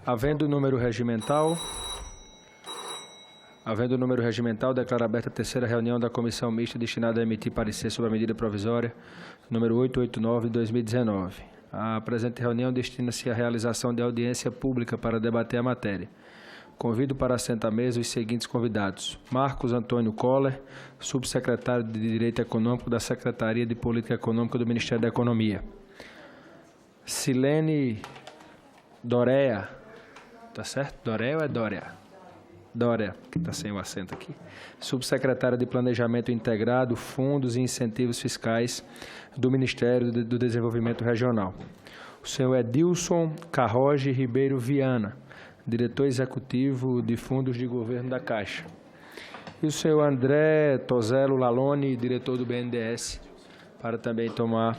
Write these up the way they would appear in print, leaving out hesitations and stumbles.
Havendo número regimental, declaro aberta a terceira reunião da Comissão Mista destinada a emitir parecer sobre a medida provisória número 889 de 2019. A presente reunião destina-se à realização de audiência pública para debater a matéria. Convido para assentar à mesa os seguintes convidados: Marcos Antônio Koller, subsecretário de Direito Econômico da Secretaria de Política Econômica do Ministério da Economia. Silene Dorea, tá certo? Dorea ou é Dória? Dória, que está sem o acento aqui. Subsecretária de Planejamento Integrado, Fundos e Incentivos Fiscais do Ministério do Desenvolvimento Regional. O senhor Edilson Carroge Ribeiro Viana, diretor executivo de Fundos de Governo da Caixa. E o senhor André Tozelo Lalone, diretor do BNDES, para também tomar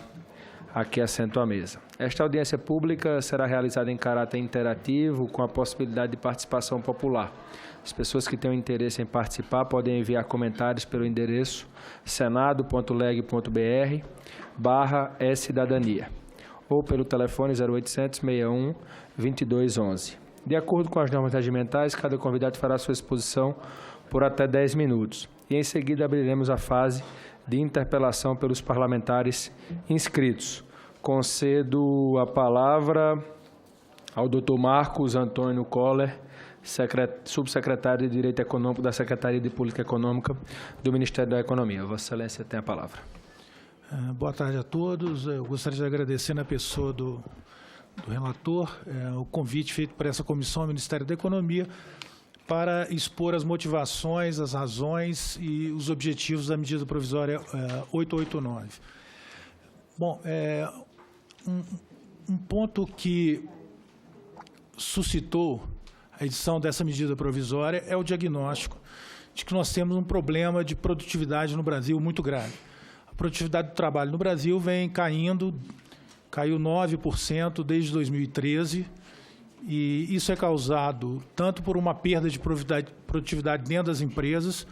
aqui assento à mesa. Esta audiência pública será realizada em caráter interativo, com a possibilidade de participação popular. As pessoas que tenham interesse em participar podem enviar comentários pelo endereço senado.leg.br/e-cidadania ou pelo telefone 0800 61 2211. De acordo com as normas regimentais, cada convidado fará sua exposição por até 10 minutos. E em seguida abriremos a fase de interpelação pelos parlamentares inscritos. Concedo a palavra ao Dr. Marcos Antônio Koller, subsecretário de Direito Econômico da Secretaria de Política Econômica do Ministério da Economia. Vossa Excelência tem a palavra. Boa tarde a todos. Eu gostaria de agradecer na pessoa do relator o convite feito por essa comissão do Ministério da Economia para expor as motivações, as razões e os objetivos da medida provisória 889. Bom, um ponto que suscitou a edição dessa medida provisória é o diagnóstico de que nós temos um problema de produtividade no Brasil muito grave. A produtividade do trabalho no Brasil vem caiu 9% desde 2013, e isso é causado tanto por uma perda de produtividade dentro das empresas,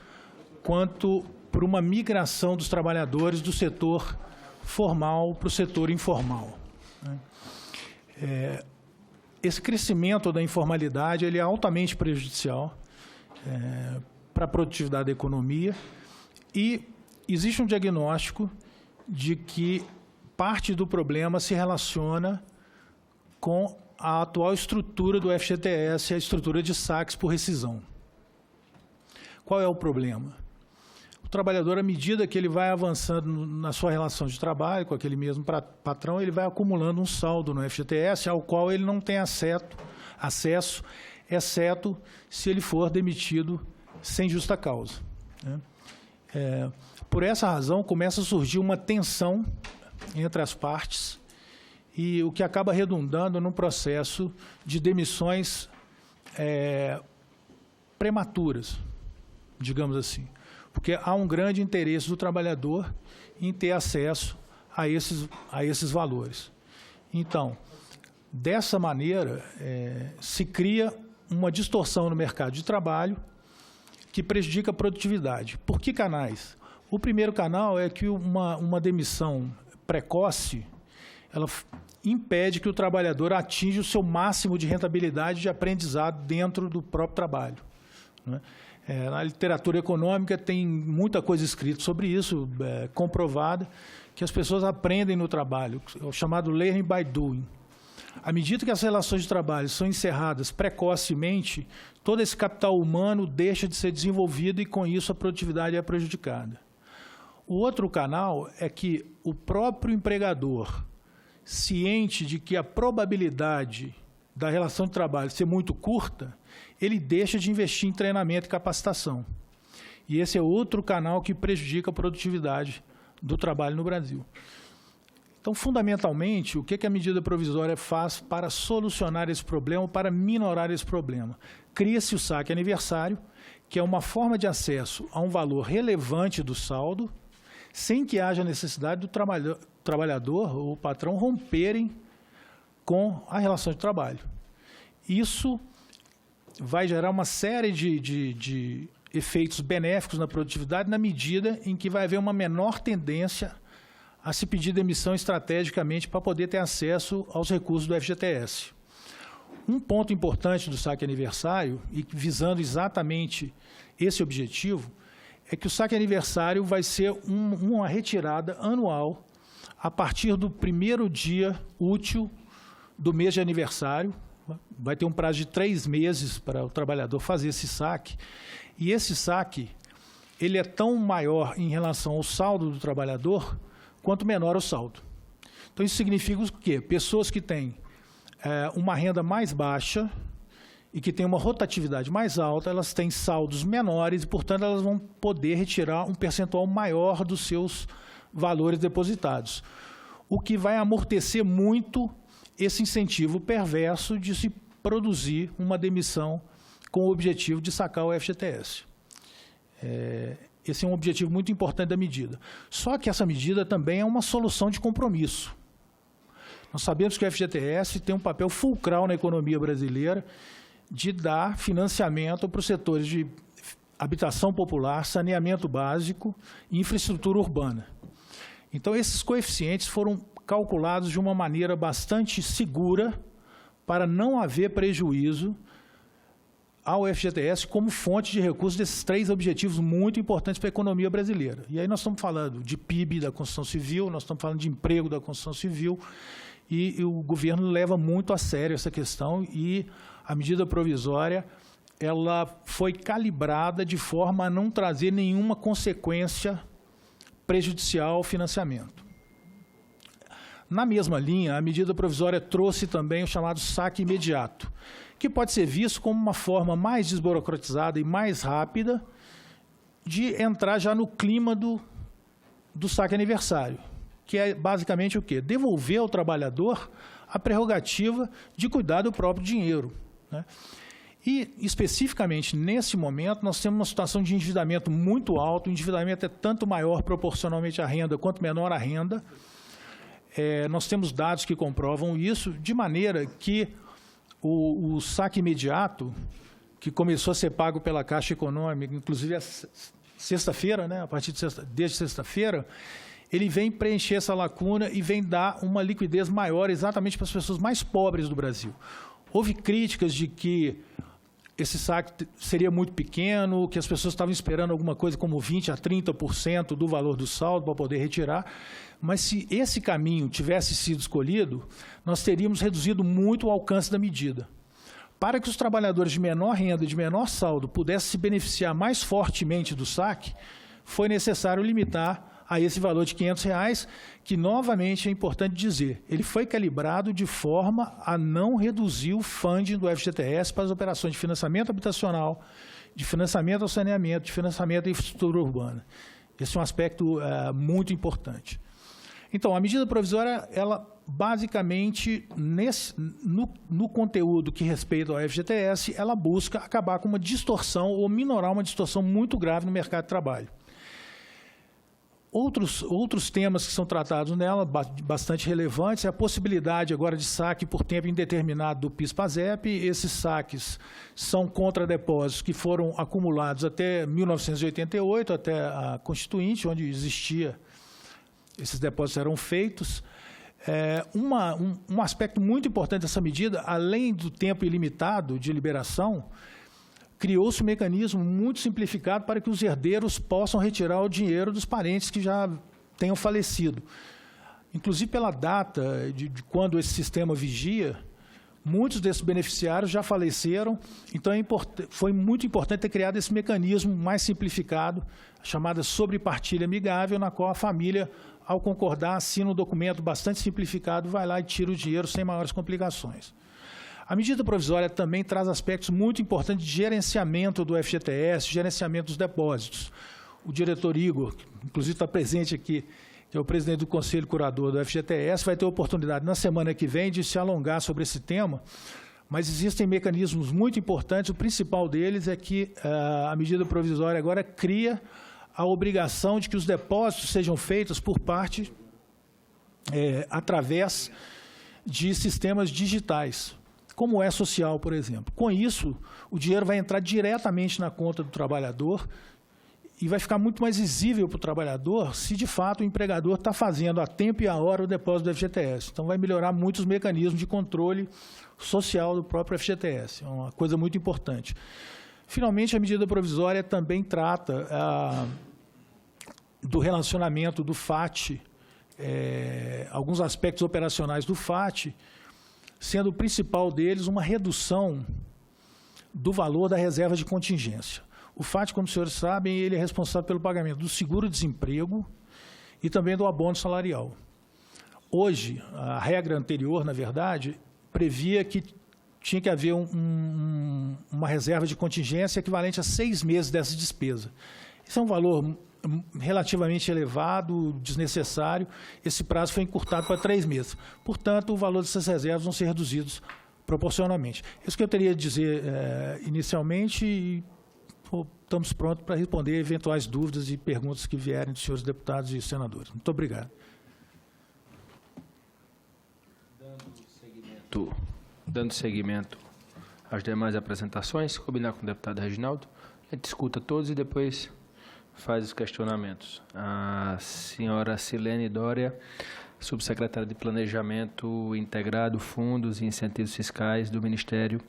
quanto por uma migração dos trabalhadores do setor formal para o setor informal. Esse crescimento da informalidade ele é altamente prejudicial para a produtividade da economia, e existe um diagnóstico de que parte do problema se relaciona com a atual estrutura do FGTS, a estrutura de saques por rescisão. Qual é o problema? O trabalhador, à medida que ele vai avançando na sua relação de trabalho com aquele mesmo patrão, ele vai acumulando um saldo no FGTS, ao qual ele não tem acesso, exceto se ele for demitido sem justa causa. Por essa razão, começa a surgir uma tensão entre as partes, e o que acaba redundando num processo de demissões prematuras, digamos assim. Porque há um grande interesse do trabalhador em ter acesso a esses valores. Então, dessa maneira, se cria uma distorção no mercado de trabalho que prejudica a produtividade. Por que canais? O primeiro canal é que uma demissão precoce, ela impede que o trabalhador atinja o seu máximo de rentabilidade de aprendizado dentro do próprio trabalho, né? Na literatura econômica tem muita coisa escrita sobre isso, comprovada, que as pessoas aprendem no trabalho, o chamado learning by doing. À medida que as relações de trabalho são encerradas precocemente, todo esse capital humano deixa de ser desenvolvido e, com isso, a produtividade é prejudicada. O outro canal é que o próprio empregador, ciente de que a probabilidade da relação de trabalho ser muito curta, ele deixa de investir em treinamento e capacitação. E esse é outro canal que prejudica a produtividade do trabalho no Brasil. Então, fundamentalmente, o que a medida provisória faz para solucionar esse problema, para minorar esse problema? Cria-se o saque aniversário, que é uma forma de acesso a um valor relevante do saldo, sem que haja necessidade do trabalhador ou o patrão romperem com a relação de trabalho. Isso vai gerar uma série de efeitos benéficos na produtividade, na medida em que vai haver uma menor tendência a se pedir demissão estrategicamente para poder ter acesso aos recursos do FGTS. Um ponto importante do saque aniversário, e visando exatamente esse objetivo, é que o saque aniversário vai ser uma retirada anual a partir do primeiro dia útil do mês de aniversário. Vai ter um prazo de 3 meses para o trabalhador fazer esse saque. E esse saque, ele é tão maior em relação ao saldo do trabalhador, quanto menor o saldo. Então, isso significa o quê? Pessoas que têm uma renda mais baixa e que têm uma rotatividade mais alta, elas têm saldos menores e, portanto, elas vão poder retirar um percentual maior dos seus valores depositados, o que vai amortecer muito esse incentivo perverso de se produzir uma demissão com o objetivo de sacar o FGTS. Esse é um objetivo muito importante da medida. Só que essa medida também é uma solução de compromisso. Nós sabemos que o FGTS tem um papel fulcral na economia brasileira de dar financiamento para os setores de habitação popular, saneamento básico e infraestrutura urbana. Então, esses coeficientes foram calculados de uma maneira bastante segura para não haver prejuízo ao FGTS como fonte de recursos desses 3 objetivos muito importantes para a economia brasileira. E aí nós estamos falando de PIB da construção civil, nós estamos falando de emprego da construção civil, e o governo leva muito a sério essa questão, e a medida provisória ela foi calibrada de forma a não trazer nenhuma consequência prejudicial ao financiamento. Na mesma linha, a medida provisória trouxe também o chamado saque imediato, que pode ser visto como uma forma mais desburocratizada e mais rápida de entrar já no clima do saque aniversário, que é basicamente o quê? Devolver ao trabalhador a prerrogativa de cuidar do próprio dinheiro, né? E, especificamente, nesse momento, nós temos uma situação de endividamento muito alto. O endividamento é tanto maior proporcionalmente à renda quanto menor a renda. Nós temos dados que comprovam isso, de maneira que o saque imediato, que começou a ser pago pela Caixa Econômica, inclusive sexta-feira, né, desde sexta-feira, ele vem preencher essa lacuna e vem dar uma liquidez maior exatamente para as pessoas mais pobres do Brasil. Houve críticas de que esse saque seria muito pequeno, que as pessoas estavam esperando alguma coisa como 20% a 30% do valor do saldo para poder retirar, mas se esse caminho tivesse sido escolhido, nós teríamos reduzido muito o alcance da medida. Para que os trabalhadores de menor renda e de menor saldo pudessem se beneficiar mais fortemente do saque, foi necessário limitar a esse valor de R$ 500, que, novamente, é importante dizer, ele foi calibrado de forma a não reduzir o funding do FGTS para as operações de financiamento habitacional, de financiamento ao saneamento, de financiamento à infraestrutura urbana. Esse é um aspecto muito importante. Então, a medida provisória, ela basicamente, no conteúdo que respeita ao FGTS, ela busca acabar com uma distorção ou minorar uma distorção muito grave no mercado de trabalho. Outros temas que são tratados nela, bastante relevantes, é a possibilidade agora de saque por tempo indeterminado do PIS/PASEP. Esses saques são contra depósitos que foram acumulados até 1988, até a Constituinte, onde existia, esses depósitos eram feitos. Um aspecto muito importante dessa medida, além do tempo ilimitado de liberação, criou-se um mecanismo muito simplificado para que os herdeiros possam retirar o dinheiro dos parentes que já tenham falecido. Inclusive, pela data de quando esse sistema vigia, muitos desses beneficiários já faleceram, então foi muito importante ter criado esse mecanismo mais simplificado, chamada sobrepartilha amigável, na qual a família, ao concordar, assina um documento bastante simplificado, vai lá e tira o dinheiro sem maiores complicações. A medida provisória também traz aspectos muito importantes de gerenciamento do FGTS, gerenciamento dos depósitos. O diretor Igor, que inclusive está presente aqui, que é o presidente do Conselho Curador do FGTS, vai ter a oportunidade na semana que vem de se alongar sobre esse tema, mas existem mecanismos muito importantes. O principal deles é que a medida provisória agora cria a obrigação de que os depósitos sejam feitos por parte, através de sistemas digitais, como é social, por exemplo. Com isso, o dinheiro vai entrar diretamente na conta do trabalhador e vai ficar muito mais visível para o trabalhador se, de fato, o empregador está fazendo a tempo e a hora o depósito do FGTS. Então, vai melhorar muito os mecanismos de controle social do próprio FGTS. É uma coisa muito importante. Finalmente, a medida provisória também trata do relacionamento do FAT, alguns aspectos operacionais do FAT, sendo o principal deles uma redução do valor da reserva de contingência. O FAT, como os senhores sabem, ele é responsável pelo pagamento do seguro-desemprego e também do abono salarial. Hoje, a regra anterior, na verdade, previa que tinha que haver uma reserva de contingência equivalente a 6 meses dessa despesa. Isso é um valor relativamente elevado, desnecessário. Esse prazo foi encurtado para 3 meses. Portanto, o valor dessas reservas vão ser reduzidos proporcionalmente. Isso que eu teria a dizer inicialmente, e estamos prontos para responder eventuais dúvidas e perguntas que vierem dos senhores deputados e senadores. Muito obrigado. Dando seguimento às demais apresentações, combinar com o deputado Reginaldo, a gente escuta todos e depois faz os questionamentos. A senhora Silene Dória, subsecretária de Planejamento Integrado, Fundos e Incentivos Fiscais do Ministério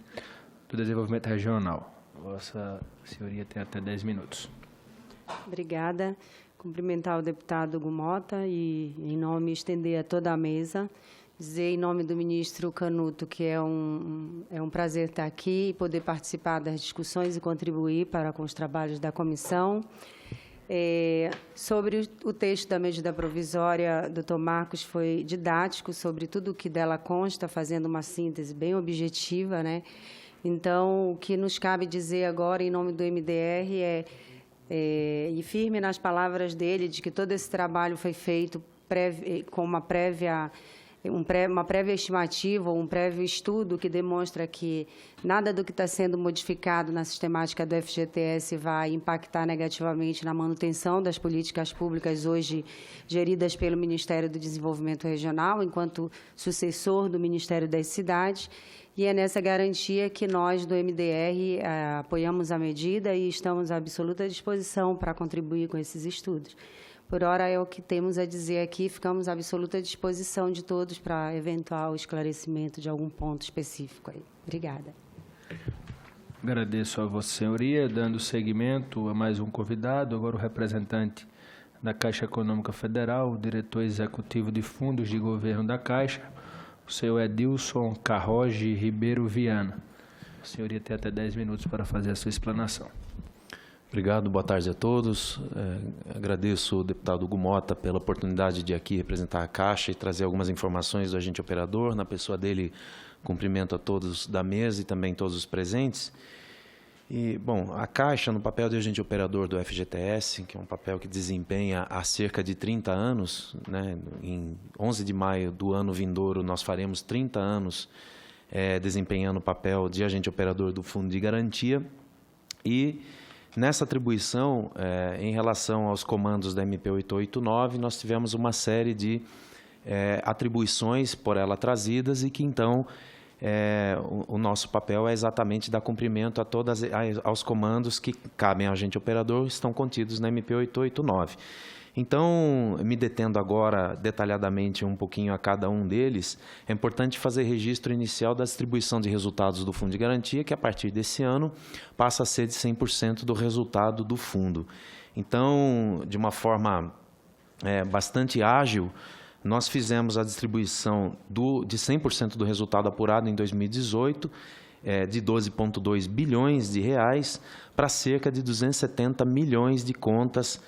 do Desenvolvimento Regional. Vossa Senhoria tem até 10 minutos. Obrigada. Cumprimentar o deputado Hugo Mota e, em nome, estender a toda a mesa. Dizer, em nome do ministro Canuto, que é um prazer estar aqui e poder participar das discussões e contribuir com os trabalhos da comissão. Sobre o texto da medida provisória, doutor Marcos foi didático sobre tudo o que dela consta, fazendo uma síntese bem objetiva, né? Então, o que nos cabe dizer agora, em nome do MDR, e firme nas palavras dele, de que todo esse trabalho foi feito com uma prévia estimativa ou um prévio estudo que demonstra que nada do que está sendo modificado na sistemática do FGTS vai impactar negativamente na manutenção das políticas públicas hoje geridas pelo Ministério do Desenvolvimento Regional, enquanto sucessor do Ministério das Cidades. E é nessa garantia que nós, do MDR, apoiamos a medida e estamos à absoluta disposição para contribuir com esses estudos. Por hora, é o que temos a dizer aqui, ficamos à absoluta disposição de todos para eventual esclarecimento de algum ponto específico aí. Obrigada. Agradeço a Vossa Senhoria, dando seguimento a mais um convidado, agora o representante da Caixa Econômica Federal, o diretor executivo de fundos de governo da Caixa, o senhor Edilson Carroge Ribeiro Viana. A senhoria tem até 10 minutos para fazer a sua explanação. Obrigado, boa tarde a todos. Agradeço ao deputado Hugo Mota pela oportunidade de aqui representar a Caixa e trazer algumas informações do agente operador. Na pessoa dele, cumprimento a todos da mesa e também todos os presentes. E, bom, a Caixa, no papel de agente operador do FGTS, que é um papel que desempenha há cerca de 30 anos, né? Em 11 de maio do ano vindouro, nós faremos 30 anos desempenhando o papel de agente operador do Fundo de Garantia. E nessa atribuição, em relação aos comandos da MP 889, nós tivemos uma série de atribuições por ela trazidas e que, então, o nosso papel é exatamente dar cumprimento aos comandos que cabem ao agente operador, estão contidos na MP 889. Então, me detendo agora detalhadamente um pouquinho a cada um deles, é importante fazer registro inicial da distribuição de resultados do Fundo de Garantia, que a partir desse ano passa a ser de 100% do resultado do fundo. Então, de uma forma bastante ágil, nós fizemos a distribuição de 100% do resultado apurado em 2018, de 12,2 bilhões de reais, para cerca de 270 milhões de contas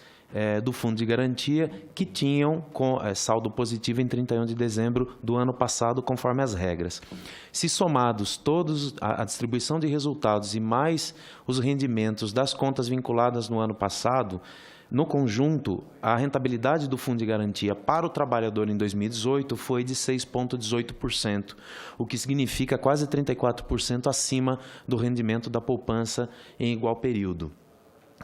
do Fundo de Garantia que tinham saldo positivo em 31 de dezembro do ano passado, conforme as regras. Se somados todos a distribuição de resultados e mais os rendimentos das contas vinculadas no ano passado, no conjunto, a rentabilidade do Fundo de Garantia para o trabalhador em 2018 foi de 6,18%, o que significa quase 34% acima do rendimento da poupança em igual período,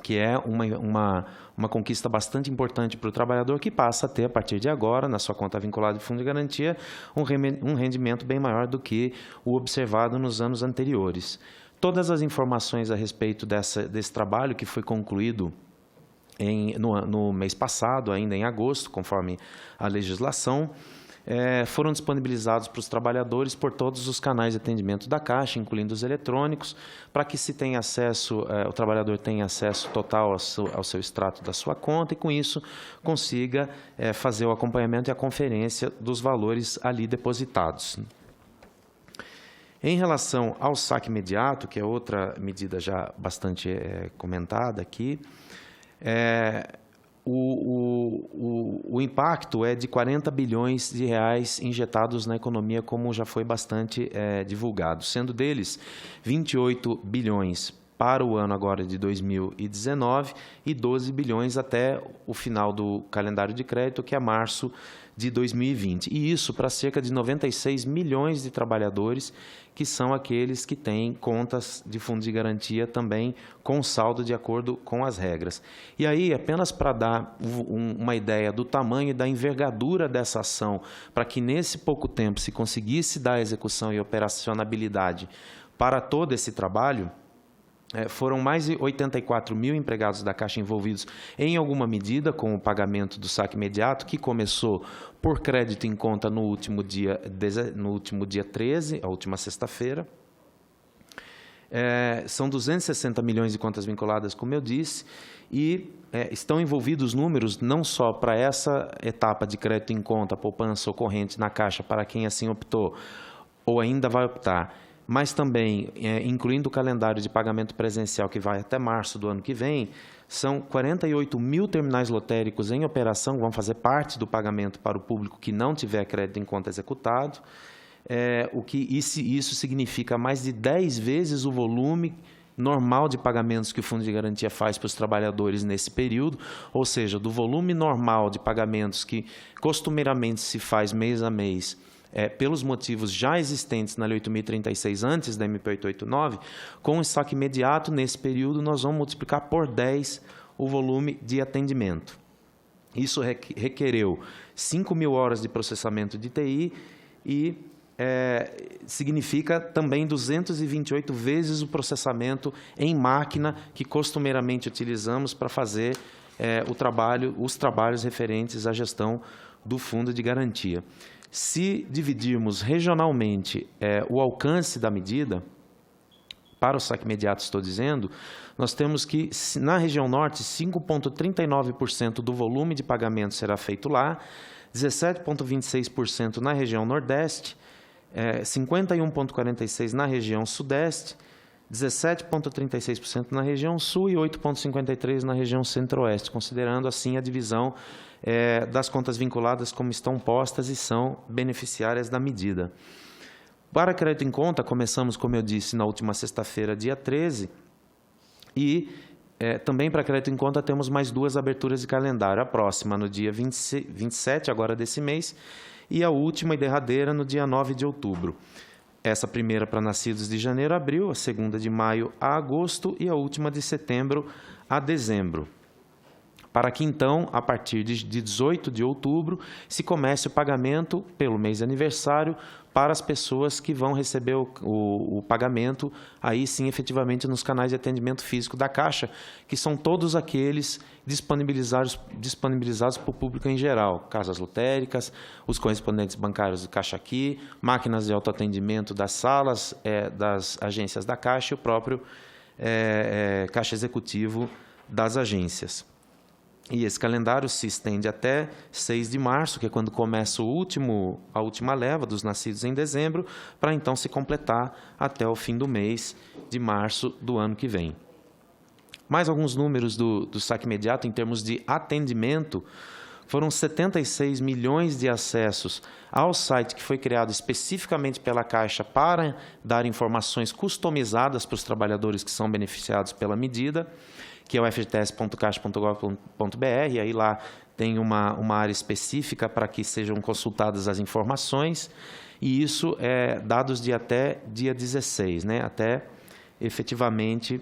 que é uma conquista bastante importante para o trabalhador, que passa a ter, a partir de agora, na sua conta vinculada de Fundo de Garantia, um rendimento bem maior do que o observado nos anos anteriores. Todas as informações a respeito desse trabalho que foi concluído no mês passado, ainda em agosto, conforme a legislação, foram disponibilizados para os trabalhadores por todos os canais de atendimento da Caixa, incluindo os eletrônicos, para que se tenha acesso, o trabalhador tenha acesso total ao seu extrato da sua conta e, com isso, consiga fazer o acompanhamento e a conferência dos valores ali depositados. Em relação ao saque imediato, que é outra medida já bastante comentada aqui, o impacto é de 40 bilhões de reais injetados na economia, como já foi bastante divulgado, sendo deles 28 bilhões para o ano agora de 2019 e 12 bilhões até o final do calendário de crédito, que é março de 2020. E isso para cerca de 96 milhões de trabalhadores, que são aqueles que têm contas de fundo de garantia também com saldo de acordo com as regras. E aí, apenas para dar uma ideia do tamanho e da envergadura dessa ação, para que nesse pouco tempo se conseguisse dar execução e operacionalidade para todo esse trabalho, foram mais de 84 mil empregados da Caixa envolvidos em alguma medida com o pagamento do saque imediato, que começou por crédito em conta no último dia 13, a última sexta-feira. São 260 milhões de contas vinculadas, como eu disse, e estão envolvidos números não só para essa etapa de crédito em conta, poupança ou corrente na Caixa, para quem assim optou ou ainda vai optar, mas também, incluindo o calendário de pagamento presencial, que vai até março do ano que vem, são 48 mil terminais lotéricos em operação, que vão fazer parte do pagamento para o público que não tiver crédito em conta executado, o que isso significa mais de 10 vezes o volume normal de pagamentos que o Fundo de Garantia faz para os trabalhadores nesse período, ou seja, do volume normal de pagamentos que costumeiramente se faz mês a mês, pelos motivos já existentes na Lei 8.036, antes da MP 889, com o saque imediato, nesse período, nós vamos multiplicar por 10 o volume de atendimento. Isso requereu 5 mil horas de processamento de TI e significa também 228 vezes o processamento em máquina que costumeiramente utilizamos para fazer os trabalhos referentes à gestão do Fundo de Garantia. Se dividirmos regionalmente o alcance da medida, para o saque imediato, estou dizendo, nós temos que, na região norte, 5,39% do volume de pagamento será feito lá, 17,26% na região nordeste, 51,46% na região sudeste, 17,36% na região sul e 8,53% na região centro-oeste, considerando assim a divisão das contas vinculadas como estão postas e são beneficiárias da medida. Para crédito em conta, começamos, como eu disse, na última sexta-feira, dia 13, e também para crédito em conta temos mais 2 aberturas de calendário, a próxima no dia 27, agora desse mês, e a última e derradeira no dia 9 de outubro. Essa primeira para nascidos de janeiro a abril, a segunda de maio a agosto e a última de setembro a dezembro. Para que, então, a partir de 18 de outubro, se comece o pagamento pelo mês de aniversário para as pessoas que vão receber o pagamento, aí sim, efetivamente, nos canais de atendimento físico da Caixa, que são todos aqueles disponibilizados para o público em geral, casas lotéricas, os correspondentes bancários do Caixa Aqui, máquinas de autoatendimento das salas das agências da Caixa e o próprio Caixa Executivo das agências. E esse calendário se estende até 6 de março, que é quando começa a última leva dos nascidos em dezembro, para então se completar até o fim do mês de março do ano que vem. Mais alguns números do saque imediato em termos de atendimento. Foram 76 milhões de acessos ao site que foi criado especificamente pela Caixa para dar informações customizadas para os trabalhadores que são beneficiados pela medida, que é o fgts.caixa.gov.br, aí lá tem uma área específica para que sejam consultadas as informações, e isso é dados de até dia 16, né, até efetivamente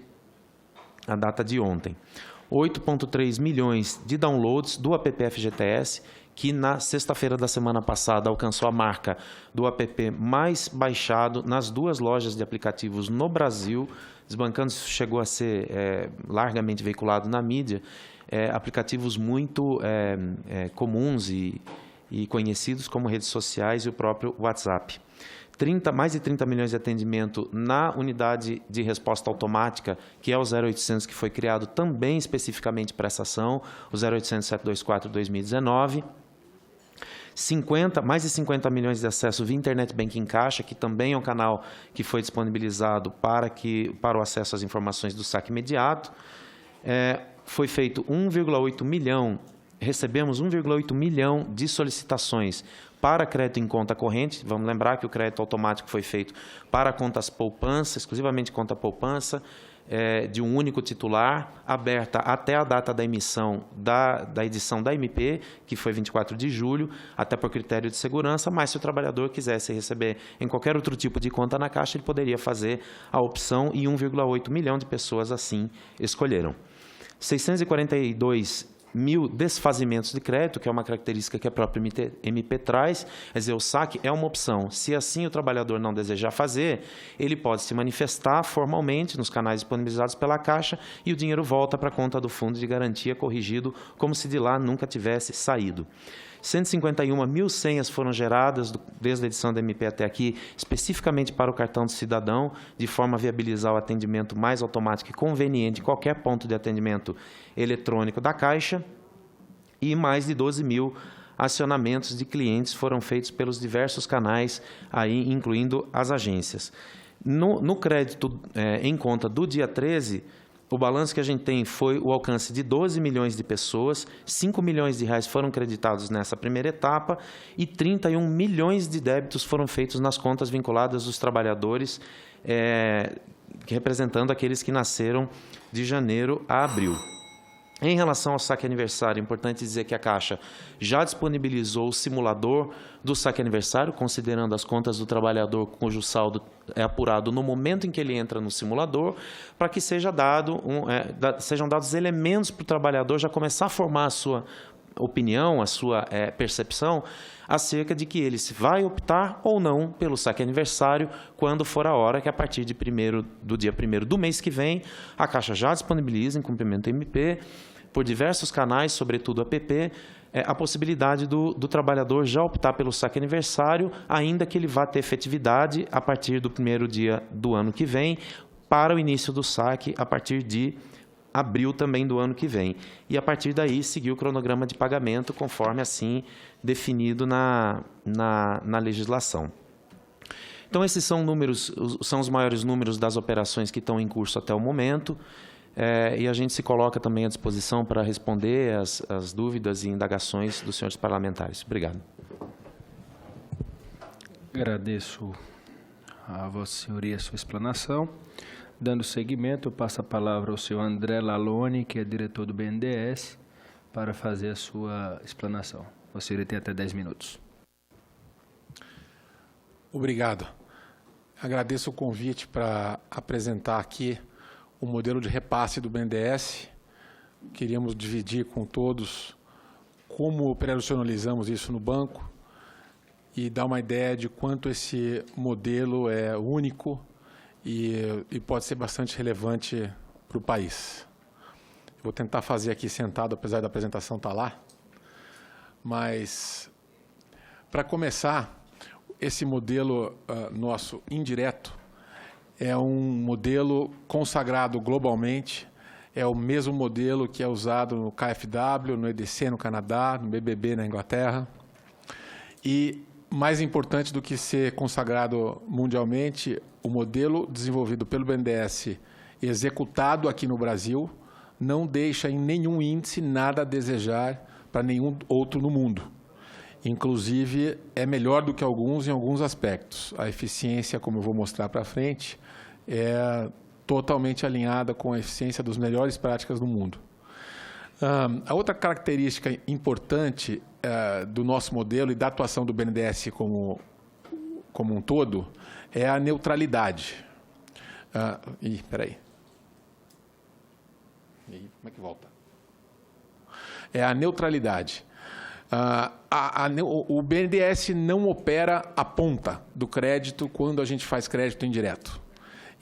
a data de ontem. 8,3 milhões de downloads do app FGTS, que na sexta-feira da semana passada alcançou a marca do app mais baixado nas 2 lojas de aplicativos no Brasil. Desbancando, isso chegou a ser largamente veiculado na mídia, aplicativos muito comuns e conhecidos como redes sociais e o próprio WhatsApp. Mais de 30 milhões de atendimento na unidade de resposta automática, que é o 0800, que foi criado também especificamente para essa ação, o 0800 724 2019. Mais de 50 milhões de acessos via Internet Banking Caixa, que também é um canal que foi disponibilizado para o acesso às informações do saque imediato. Foi feito 1,8 milhão, recebemos 1,8 milhão de solicitações para crédito em conta corrente. Vamos lembrar que o crédito automático foi feito para contas poupança, exclusivamente conta poupança, de um único titular, aberta até a data da emissão da edição da MP, que foi 24 de julho, até por critério de segurança, mas se o trabalhador quisesse receber em qualquer outro tipo de conta na Caixa, ele poderia fazer a opção e 1,8 milhão de pessoas assim escolheram. 642 mil desfazimentos de crédito, que é uma característica que a própria MP traz, quer dizer, o saque é uma opção. Se assim o trabalhador não desejar fazer, ele pode se manifestar formalmente nos canais disponibilizados pela Caixa e o dinheiro volta para a conta do Fundo de Garantia corrigido, como se de lá nunca tivesse saído. 151 mil senhas foram geradas desde a edição da MP até aqui, especificamente para o cartão do cidadão, de forma a viabilizar o atendimento mais automático e conveniente em qualquer ponto de atendimento eletrônico da Caixa, e mais de 12 mil acionamentos de clientes foram feitos pelos diversos canais, aí, incluindo as agências. No crédito em conta do dia 13, o balanço que a gente tem foi o alcance de 12 milhões de pessoas, 5 milhões de reais foram creditados nessa primeira etapa e 31 milhões de débitos foram feitos nas contas vinculadas dos trabalhadores, representando aqueles que nasceram de janeiro a abril. Em relação ao saque aniversário, é importante dizer que a Caixa já disponibilizou o simulador do saque aniversário, considerando as contas do trabalhador cujo saldo é apurado no momento em que ele entra no simulador, para que sejam dados elementos para o trabalhador já começar a formar a sua opinião, a sua percepção acerca de que ele se vai optar ou não pelo saque aniversário quando for a hora, que a partir do dia 1º do mês que vem, a Caixa já disponibiliza, em cumprimento da MP, por diversos canais, sobretudo a PP, a possibilidade do trabalhador já optar pelo saque aniversário, ainda que ele vá ter efetividade a partir do 1º dia do ano que vem, para o início do saque a partir de abril também do ano que vem. E, a partir daí, seguir o cronograma de pagamento, conforme assim definido na legislação. Então, esses são os maiores números das operações que estão em curso até o momento, e a gente se coloca também à disposição para responder as dúvidas e indagações dos senhores parlamentares. Obrigado. Agradeço a Vossa Senhoria a sua explanação. Dando seguimento, eu passo a palavra ao senhor André Lalone, que é diretor do BNDES, para fazer a sua explanação. Vossa Senhoria tem até 10 minutos. Obrigado. Agradeço o convite para apresentar aqui o modelo de repasse do BNDES. Queríamos dividir com todos como operacionalizamos isso no banco e dar uma ideia de quanto esse modelo é único e pode ser bastante relevante para o país. Vou tentar fazer aqui sentado, apesar da apresentação estar lá. Mas, para começar, esse modelo nosso indireto é um modelo consagrado globalmente, é o mesmo modelo que é usado no KfW, no EDC no Canadá, no BBB na Inglaterra. E, mais importante do que ser consagrado mundialmente, o modelo desenvolvido pelo BNDES, executado aqui no Brasil, não deixa em nenhum índice nada a desejar para nenhum outro no mundo. Inclusive, é melhor do que alguns em alguns aspectos. A eficiência, como eu vou mostrar para frente, é totalmente alinhada com a eficiência das melhores práticas do mundo. A outra característica importante do nosso modelo e da atuação do BNDES como um todo é a neutralidade. Espera aí. Como é que volta? É a neutralidade. O BNDES não opera a ponta do crédito quando a gente faz crédito indireto.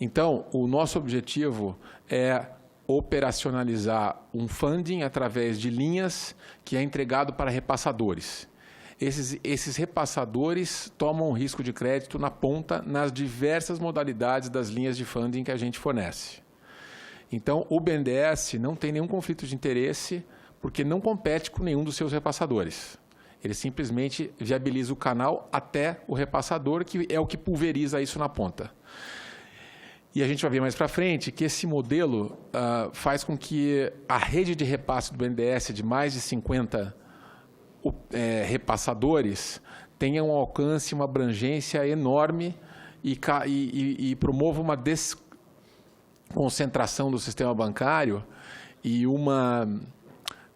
Então, o nosso objetivo é operacionalizar um funding através de linhas que é entregado para repassadores. Esses repassadores tomam o risco de crédito na ponta nas diversas modalidades das linhas de funding que a gente fornece. Então, o BNDES não tem nenhum conflito de interesse porque não compete com nenhum dos seus repassadores. Ele simplesmente viabiliza o canal até o repassador, que é o que pulveriza isso na ponta. E a gente vai ver mais para frente que esse modelo faz com que a rede de repasse do BNDES de mais de 50 repassadores tenha um alcance, uma abrangência enorme e promova uma desconcentração do sistema bancário e uma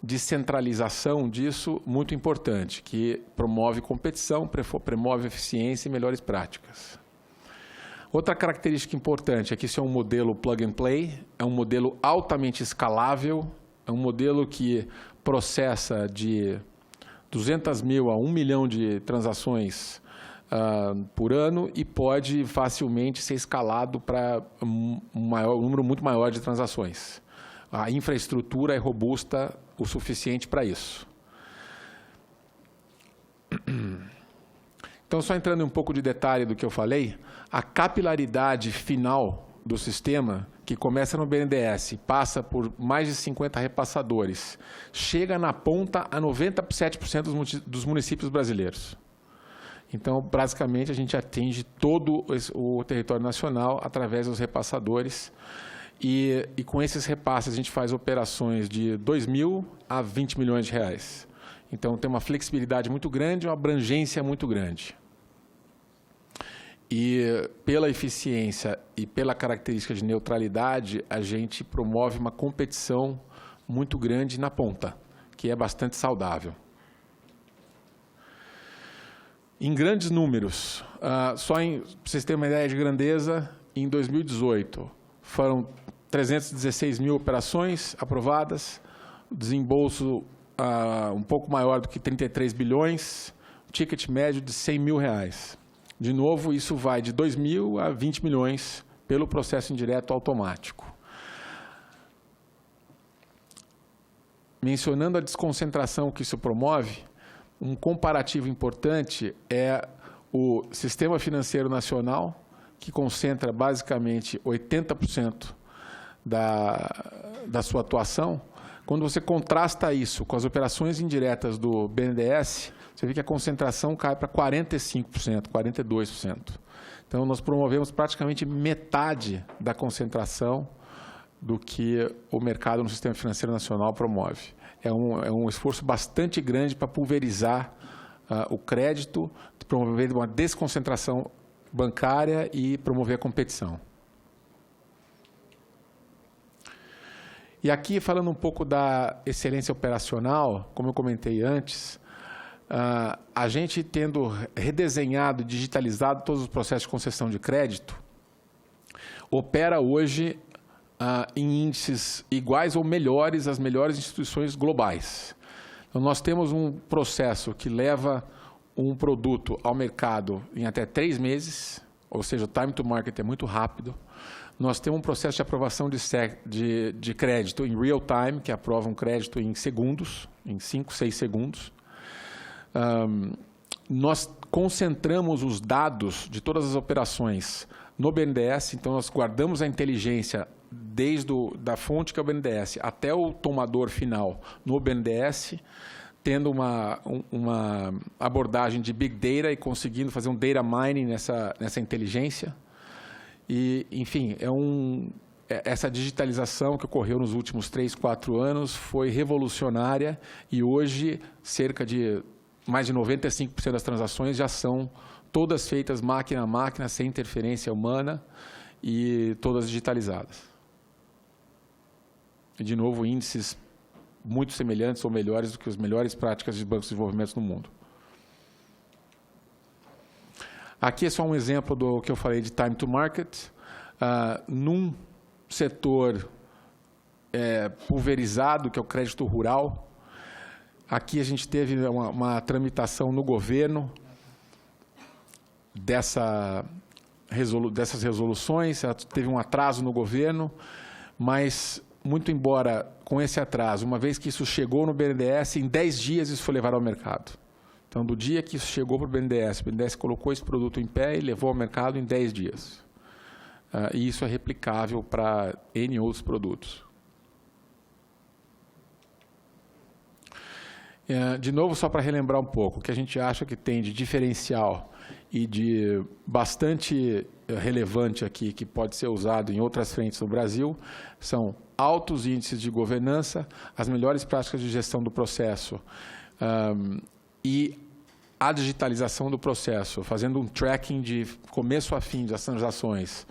descentralização disso muito importante, que promove competição, promove eficiência e melhores práticas. Outra característica importante é que isso é um modelo plug and play, é um modelo altamente escalável, é um modelo que processa de 200 mil a 1 milhão de transações por ano e pode facilmente ser escalado para um número muito maior de transações. A infraestrutura é robusta o suficiente para isso. Então, só entrando em um pouco de detalhe do que eu falei, a capilaridade final do sistema, que começa no BNDES, passa por mais de 50 repassadores, chega na ponta a 97% dos municípios brasileiros. Então, basicamente, a gente atinge todo o território nacional através dos repassadores. E com esses repasses, a gente faz operações de 2 mil a 20 milhões de reais. Então, tem uma flexibilidade muito grande, uma abrangência muito grande. E pela eficiência e pela característica de neutralidade, a gente promove uma competição muito grande na ponta, que é bastante saudável. Em grandes números, só para vocês terem uma ideia de grandeza, em 2018 foram 316 mil operações aprovadas, desembolso um pouco maior do que 33 bilhões, ticket médio de 100 mil reais. De novo, isso vai de 2 mil a 20 milhões pelo processo indireto automático. Mencionando a desconcentração que isso promove, um comparativo importante é o Sistema Financeiro Nacional, que concentra basicamente 80% da sua atuação. Quando você contrasta isso com as operações indiretas do BNDES, você vê que a concentração cai para 45%, 42%. Então, nós promovemos praticamente metade da concentração do que o mercado no Sistema Financeiro Nacional promove. É um esforço bastante grande para pulverizar o crédito, promover uma desconcentração bancária e promover a competição. E aqui, falando um pouco da excelência operacional, como eu comentei antes, a gente tendo redesenhado e digitalizado todos os processos de concessão de crédito, opera hoje em índices iguais ou melhores às melhores instituições globais. Então, nós temos um processo que leva um produto ao mercado em até 3 meses, ou seja, o time to market é muito rápido. Nós temos um processo de aprovação de crédito em real time, que aprova um crédito em segundos, em 5, 6 segundos. Nós concentramos os dados de todas as operações no BNDES, então nós guardamos a inteligência desde da fonte que é o BNDES até o tomador final no BNDES, tendo uma abordagem de Big Data e conseguindo fazer um data mining nessa inteligência. E, enfim, essa digitalização que ocorreu nos últimos 3, 4 anos foi revolucionária e hoje cerca de mais de 95% das transações já são todas feitas máquina a máquina, sem interferência humana e todas digitalizadas. E, de novo, índices muito semelhantes ou melhores do que as melhores práticas de bancos de desenvolvimento no mundo. Aqui é só um exemplo do que eu falei de time to market. Num setor pulverizado, que é o crédito rural, aqui a gente teve uma tramitação no governo dessas resoluções, teve um atraso no governo, mas muito embora com esse atraso, uma vez que isso chegou no BNDES, em 10 dias isso foi levado ao mercado. Então, do dia que isso chegou para o BNDES colocou esse produto em pé e levou ao mercado em 10 dias. E isso é replicável para N outros produtos. De novo, só para relembrar um pouco, o que a gente acha que tem de diferencial e de bastante relevante aqui, que pode ser usado em outras frentes no Brasil, são altos índices de governança, as melhores práticas de gestão do processo e a digitalização do processo, fazendo um tracking de começo a fim das transações,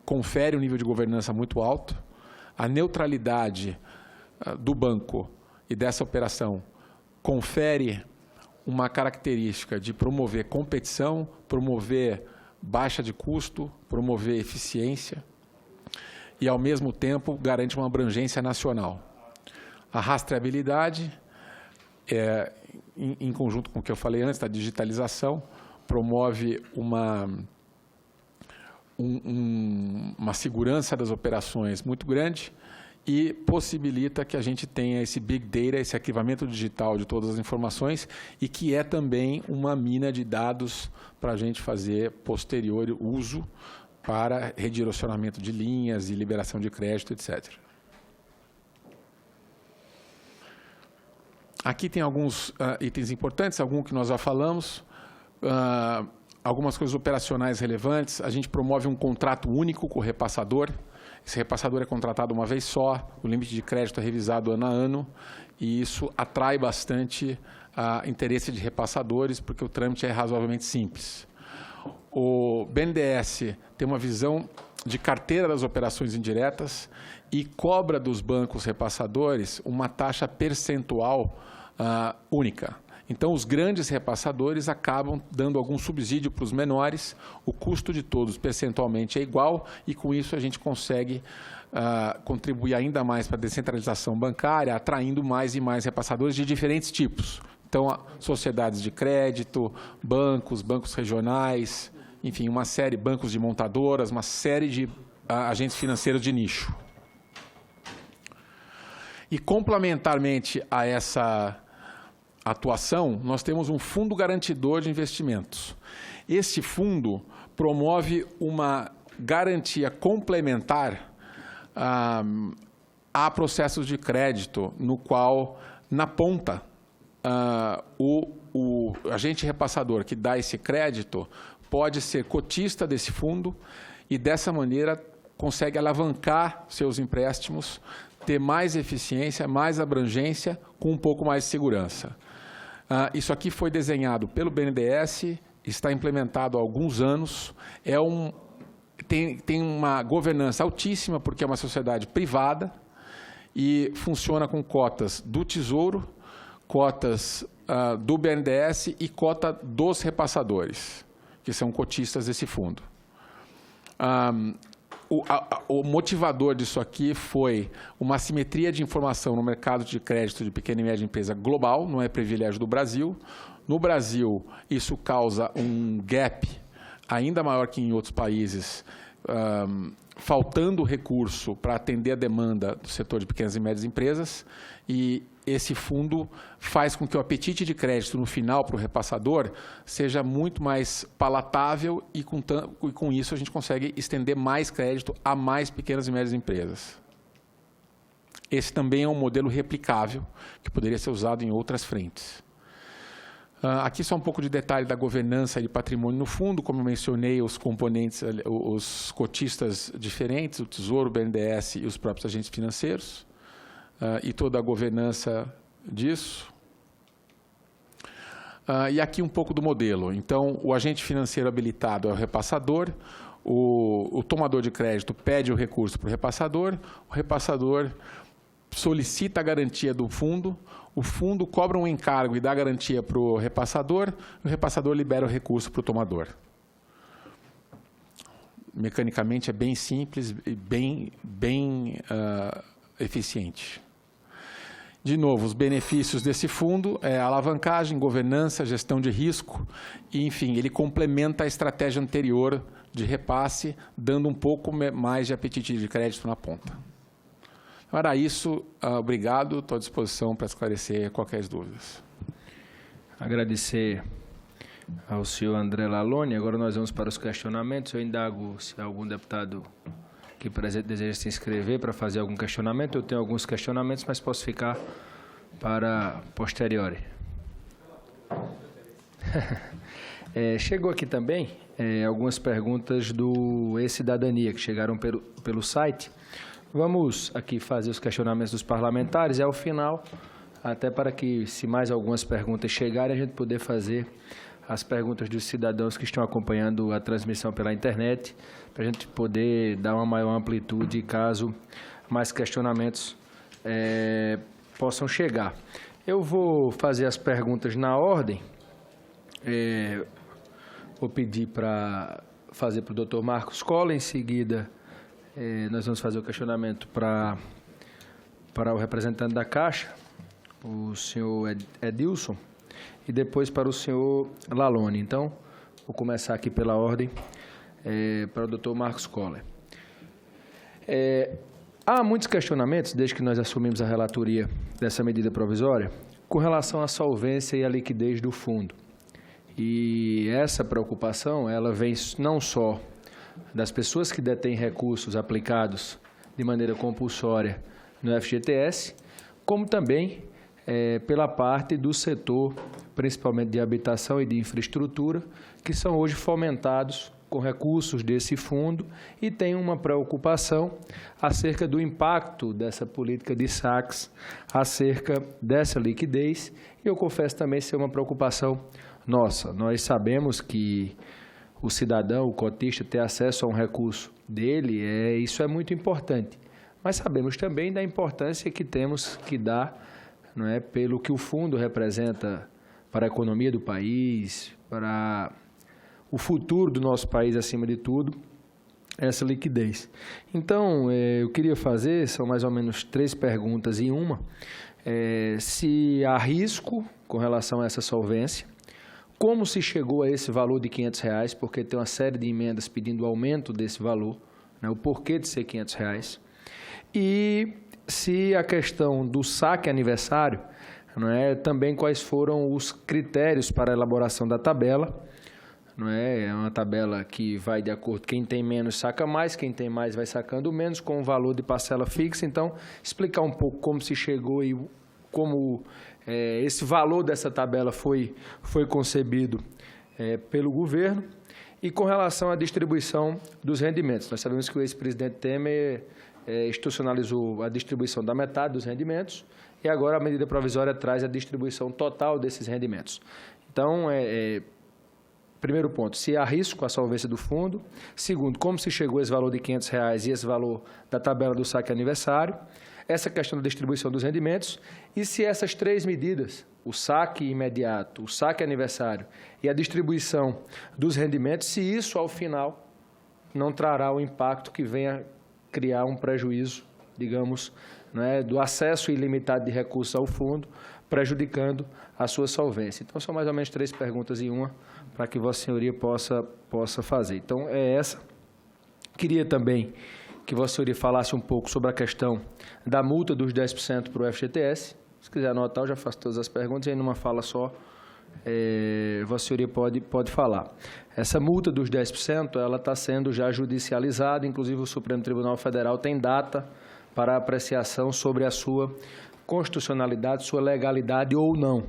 confere um nível de governança muito alto, a neutralidade do banco e dessa operação confere uma característica de promover competição, promover baixa de custo, promover eficiência e, ao mesmo tempo, garante uma abrangência nacional. A rastreabilidade, em conjunto com o que eu falei antes, da digitalização, promove uma segurança das operações muito grande e possibilita que a gente tenha esse Big Data, esse arquivamento digital de todas as informações e que é também uma mina de dados para a gente fazer posterior uso para redirecionamento de linhas e liberação de crédito, etc. Aqui tem alguns itens importantes, alguns que nós já falamos, algumas coisas operacionais relevantes. A gente promove um contrato único com o repassador. Esse repassador é contratado uma vez só, o limite de crédito é revisado ano a ano, e isso atrai bastante interesse de repassadores, porque o trâmite é razoavelmente simples. O BNDES tem uma visão de carteira das operações indiretas e cobra dos bancos repassadores uma taxa percentual única. Então, os grandes repassadores acabam dando algum subsídio para os menores, o custo de todos percentualmente é igual e, com isso, a gente consegue contribuir ainda mais para a descentralização bancária, atraindo mais e mais repassadores de diferentes tipos. Então, sociedades de crédito, bancos regionais, enfim, uma série, bancos de montadoras, uma série de agentes financeiros de nicho. E, complementarmente a essa atuação, nós temos um fundo garantidor de investimentos. Esse fundo promove uma garantia complementar a processos de crédito, no qual, na ponta, o agente repassador que dá esse crédito pode ser cotista desse fundo e, dessa maneira, consegue alavancar seus empréstimos, ter mais eficiência, mais abrangência, com um pouco mais de segurança. Isso aqui foi desenhado pelo BNDES, está implementado há alguns anos, tem uma governança altíssima, porque é uma sociedade privada e funciona com cotas do Tesouro, cotas do BNDES e cota dos repassadores, que são cotistas desse fundo. O motivador disso aqui foi uma assimetria de informação no mercado de crédito de pequena e média empresa global, não é privilégio do Brasil. No Brasil, isso causa um gap ainda maior que em outros países, faltando recurso para atender a demanda do setor de pequenas e médias empresas, e esse fundo faz com que o apetite de crédito no final para o repassador seja muito mais palatável e com isso a gente consegue estender mais crédito a mais pequenas e médias empresas. Esse também é um modelo replicável que poderia ser usado em outras frentes. Aqui só um pouco de detalhe da governança de patrimônio no fundo, como eu mencionei, os componentes, os cotistas diferentes, o Tesouro, o BNDES e os próprios agentes financeiros, e toda a governança disso. E aqui um pouco do modelo. Então, o agente financeiro habilitado é o repassador, o tomador de crédito pede o recurso para o repassador solicita a garantia do fundo, o fundo cobra um encargo e dá garantia para o repassador libera o recurso para o tomador. Mecanicamente é bem simples e bem eficiente. De novo, os benefícios desse fundo é alavancagem, governança, gestão de risco, e, enfim, ele complementa a estratégia anterior de repasse, dando um pouco mais de apetite de crédito na ponta. Era isso, obrigado, estou à disposição para esclarecer qualquer dúvidas. Agradecer ao senhor André Laloni. Agora nós vamos para os questionamentos. Eu indago se algum deputado que presente deseja se inscrever para fazer algum questionamento. Eu tenho alguns questionamentos, mas posso ficar para posteriori. Chegou aqui também algumas perguntas do E-Cidadania, que chegaram pelo site. Vamos aqui fazer os questionamentos dos parlamentares, ao final, até para que, se mais algumas perguntas chegarem, a gente poder fazer as perguntas dos cidadãos que estão acompanhando a transmissão pela internet, para a gente poder dar uma maior amplitude caso mais questionamentos possam chegar. Eu vou fazer as perguntas na ordem. Vou pedir para fazer para o doutor Marcos Cola, em seguida nós vamos fazer o questionamento para o representante da Caixa, o senhor Edilson, e depois para o senhor Laloni. Então, vou começar aqui pela ordem para o doutor Marcos Cola. Há muitos questionamentos, desde que nós assumimos a relatoria dessa medida provisória, com relação à solvência e à liquidez do fundo. E essa preocupação, ela vem não só das pessoas que detêm recursos aplicados de maneira compulsória no FGTS, como também pela parte do setor, principalmente de habitação e de infraestrutura, que são hoje fomentados com recursos desse fundo e tem uma preocupação acerca do impacto dessa política de saques, acerca dessa liquidez, e eu confesso também ser uma preocupação nossa. Nós sabemos que o cidadão, o cotista, ter acesso a um recurso dele, isso é muito importante, mas sabemos também da importância que temos que dar, não é, pelo que o fundo representa para a economia do país, para o futuro do nosso país, acima de tudo, essa liquidez. Então, eu queria fazer, são mais ou menos 3 perguntas em uma, se há risco com relação a essa solvência, como se chegou a esse valor de R$500, porque tem uma série de emendas pedindo aumento desse valor, né, o porquê de ser R$500, e se a questão do saque aniversário, não é, também quais foram os critérios para a elaboração da tabela. Não é uma tabela que vai de acordo, quem tem menos saca mais, quem tem mais vai sacando menos, com um valor de parcela fixa. Então, explicar um pouco como se chegou e como esse valor dessa tabela foi concebido pelo governo. E com relação à distribuição dos rendimentos, nós sabemos que o ex-presidente Temer institucionalizou a distribuição da metade dos rendimentos e agora a medida provisória traz a distribuição total desses rendimentos. Então, primeiro ponto, se há risco à solvência do fundo. Segundo, como se chegou a esse valor de R$500 e esse valor da tabela do saque aniversário. Essa questão da distribuição dos rendimentos. E se essas 3 medidas, o saque imediato, o saque aniversário e a distribuição dos rendimentos, se isso, ao final, não trará o impacto que venha criar um prejuízo, digamos, do acesso ilimitado de recursos ao fundo, prejudicando a sua solvência. Então, são mais ou menos 3 perguntas em uma, para que Vossa Senhoria possa fazer. Então, essa. Queria também que Vossa Senhoria falasse um pouco sobre a questão da multa dos 10% para o FGTS. Se quiser anotar, eu já faço todas as perguntas, e aí numa fala só, Vossa Senhoria pode falar. Essa multa dos 10%, ela está sendo já judicializada, inclusive o Supremo Tribunal Federal tem data para apreciação sobre a sua constitucionalidade, sua legalidade ou não.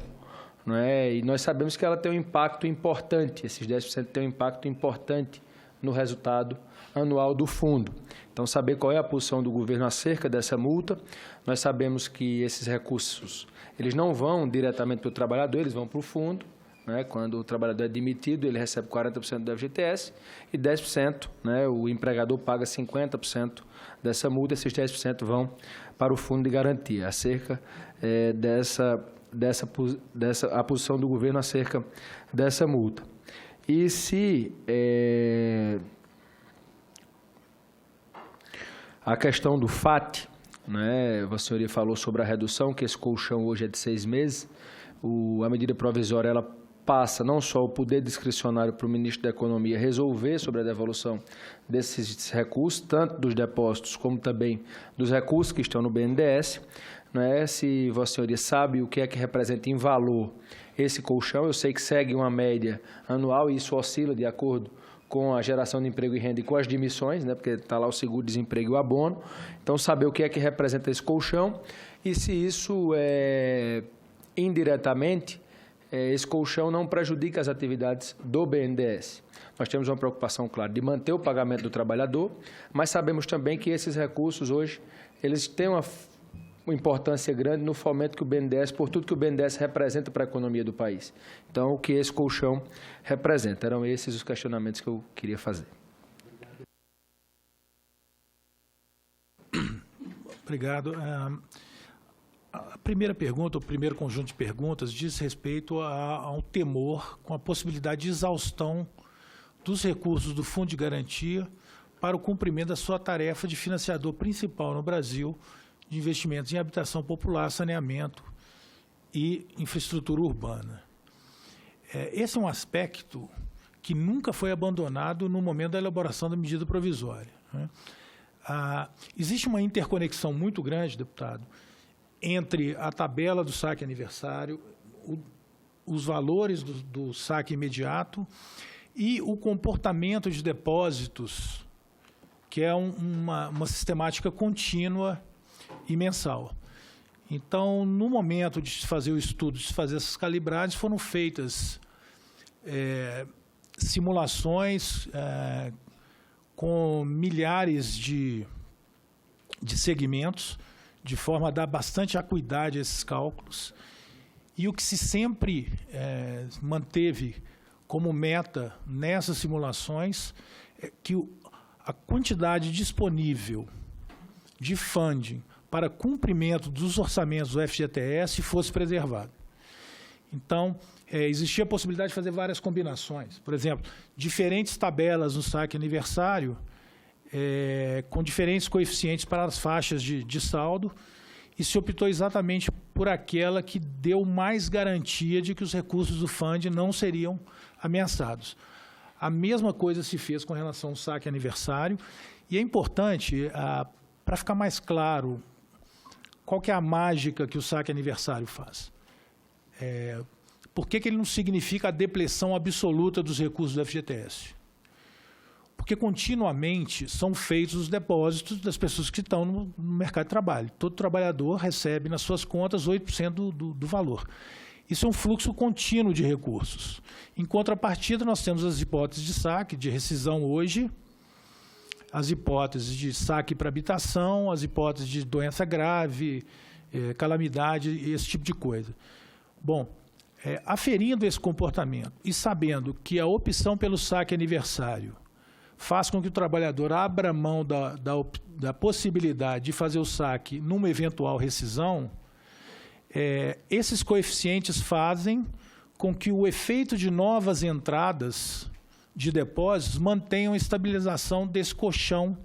Não é? E nós sabemos que ela tem um impacto importante, esses 10% têm um impacto importante no resultado anual do fundo. Então, saber qual é a posição do governo acerca dessa multa. Nós sabemos que esses recursos, eles não vão diretamente para o trabalhador, eles vão para o fundo. Né? Quando o trabalhador é demitido, ele recebe 40% do FGTS e 10%, né? O empregador paga 50% dessa multa, esses 10% vão para o fundo de garantia, acerca a posição do governo acerca dessa multa. E se a questão do FAT, né, Vossa Senhoria falou sobre a redução, que esse colchão hoje é de 6 meses, a medida provisória ela passa não só o poder discricionário para o ministro da Economia resolver sobre a devolução desses recursos, tanto dos depósitos como também dos recursos que estão no BNDES. Não é? Se Vossa Senhoria sabe o que é que representa em valor esse colchão, eu sei que segue uma média anual e isso oscila de acordo com a geração de emprego e renda e com as demissões, né? Porque está lá o seguro-desemprego e o abono. Então, saber o que é que representa esse colchão e se isso, indiretamente, esse colchão não prejudica as atividades do BNDES. Nós temos uma preocupação, claro, de manter o pagamento do trabalhador, mas sabemos também que esses recursos hoje, eles têm uma importância grande no fomento que o BNDES, por tudo que o BNDES representa para a economia do país. Então, o que esse colchão representa. Eram esses os questionamentos que eu queria fazer. Obrigado. A primeira pergunta, o primeiro conjunto de perguntas, diz respeito ao temor com a possibilidade de exaustão dos recursos do Fundo de Garantia para o cumprimento da sua tarefa de financiador principal no Brasil de investimentos em habitação popular, saneamento e infraestrutura urbana. Esse é um aspecto que nunca foi abandonado no momento da elaboração da medida provisória, né? Existe uma interconexão muito grande, deputado, entre a tabela do saque aniversário, os valores do saque imediato e o comportamento de depósitos, que é uma sistemática contínua e mensal. Então, no momento de se fazer o estudo, de se fazer essas calibragens, foram feitas simulações com milhares de segmentos, de forma a dar bastante acuidade a esses cálculos. E o que se sempre manteve como meta nessas simulações é que a quantidade disponível de funding para cumprimento dos orçamentos do FGTS fosse preservado. Então, existia a possibilidade de fazer várias combinações. Por exemplo, diferentes tabelas no saque aniversário, com diferentes coeficientes para as faixas de saldo, e se optou exatamente por aquela que deu mais garantia de que os recursos do FUND não seriam ameaçados. A mesma coisa se fez com relação ao saque aniversário, e é importante, para ficar mais claro, qual que é a mágica que o saque aniversário faz. Por que ele não significa a depleção absoluta dos recursos do FGTS? Porque continuamente são feitos os depósitos das pessoas que estão no mercado de trabalho. Todo trabalhador recebe nas suas contas 8% do valor. Isso é um fluxo contínuo de recursos. Em contrapartida, nós temos as hipóteses de saque, de rescisão hoje, as hipóteses de saque para habitação, as hipóteses de doença grave, calamidade, esse tipo de coisa. Bom, aferindo esse comportamento e sabendo que a opção pelo saque aniversário faz com que o trabalhador abra mão da possibilidade de fazer o saque numa eventual rescisão, esses coeficientes fazem com que o efeito de novas entradas de depósitos mantenham a estabilização desse colchão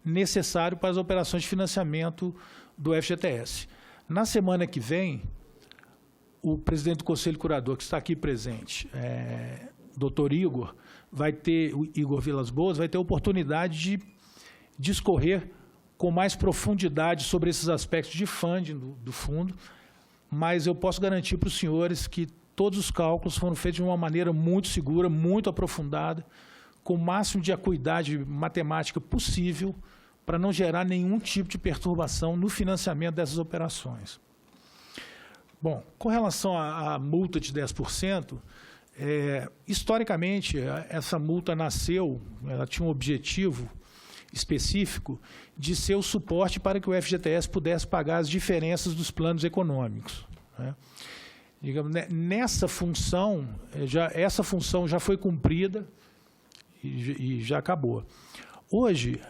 necessário para as operações de financiamento do FGTS. Na semana que vem, o presidente do Conselho Curador, que está aqui presente, doutor Igor Vilas Boas, vai ter a oportunidade de discorrer com mais profundidade sobre esses aspectos de funding do fundo, mas eu posso garantir para os senhores que todos os cálculos foram feitos de uma maneira muito segura, muito aprofundada, com o máximo de acuidade matemática possível, para não gerar nenhum tipo de perturbação no financiamento dessas operações. Bom, com relação à multa de 10%, historicamente, essa multa nasceu, ela tinha um objetivo específico de ser o suporte para que o FGTS pudesse pagar as diferenças dos planos econômicos, né? Digamos, nessa função, essa função já foi cumprida e já acabou. Hoje,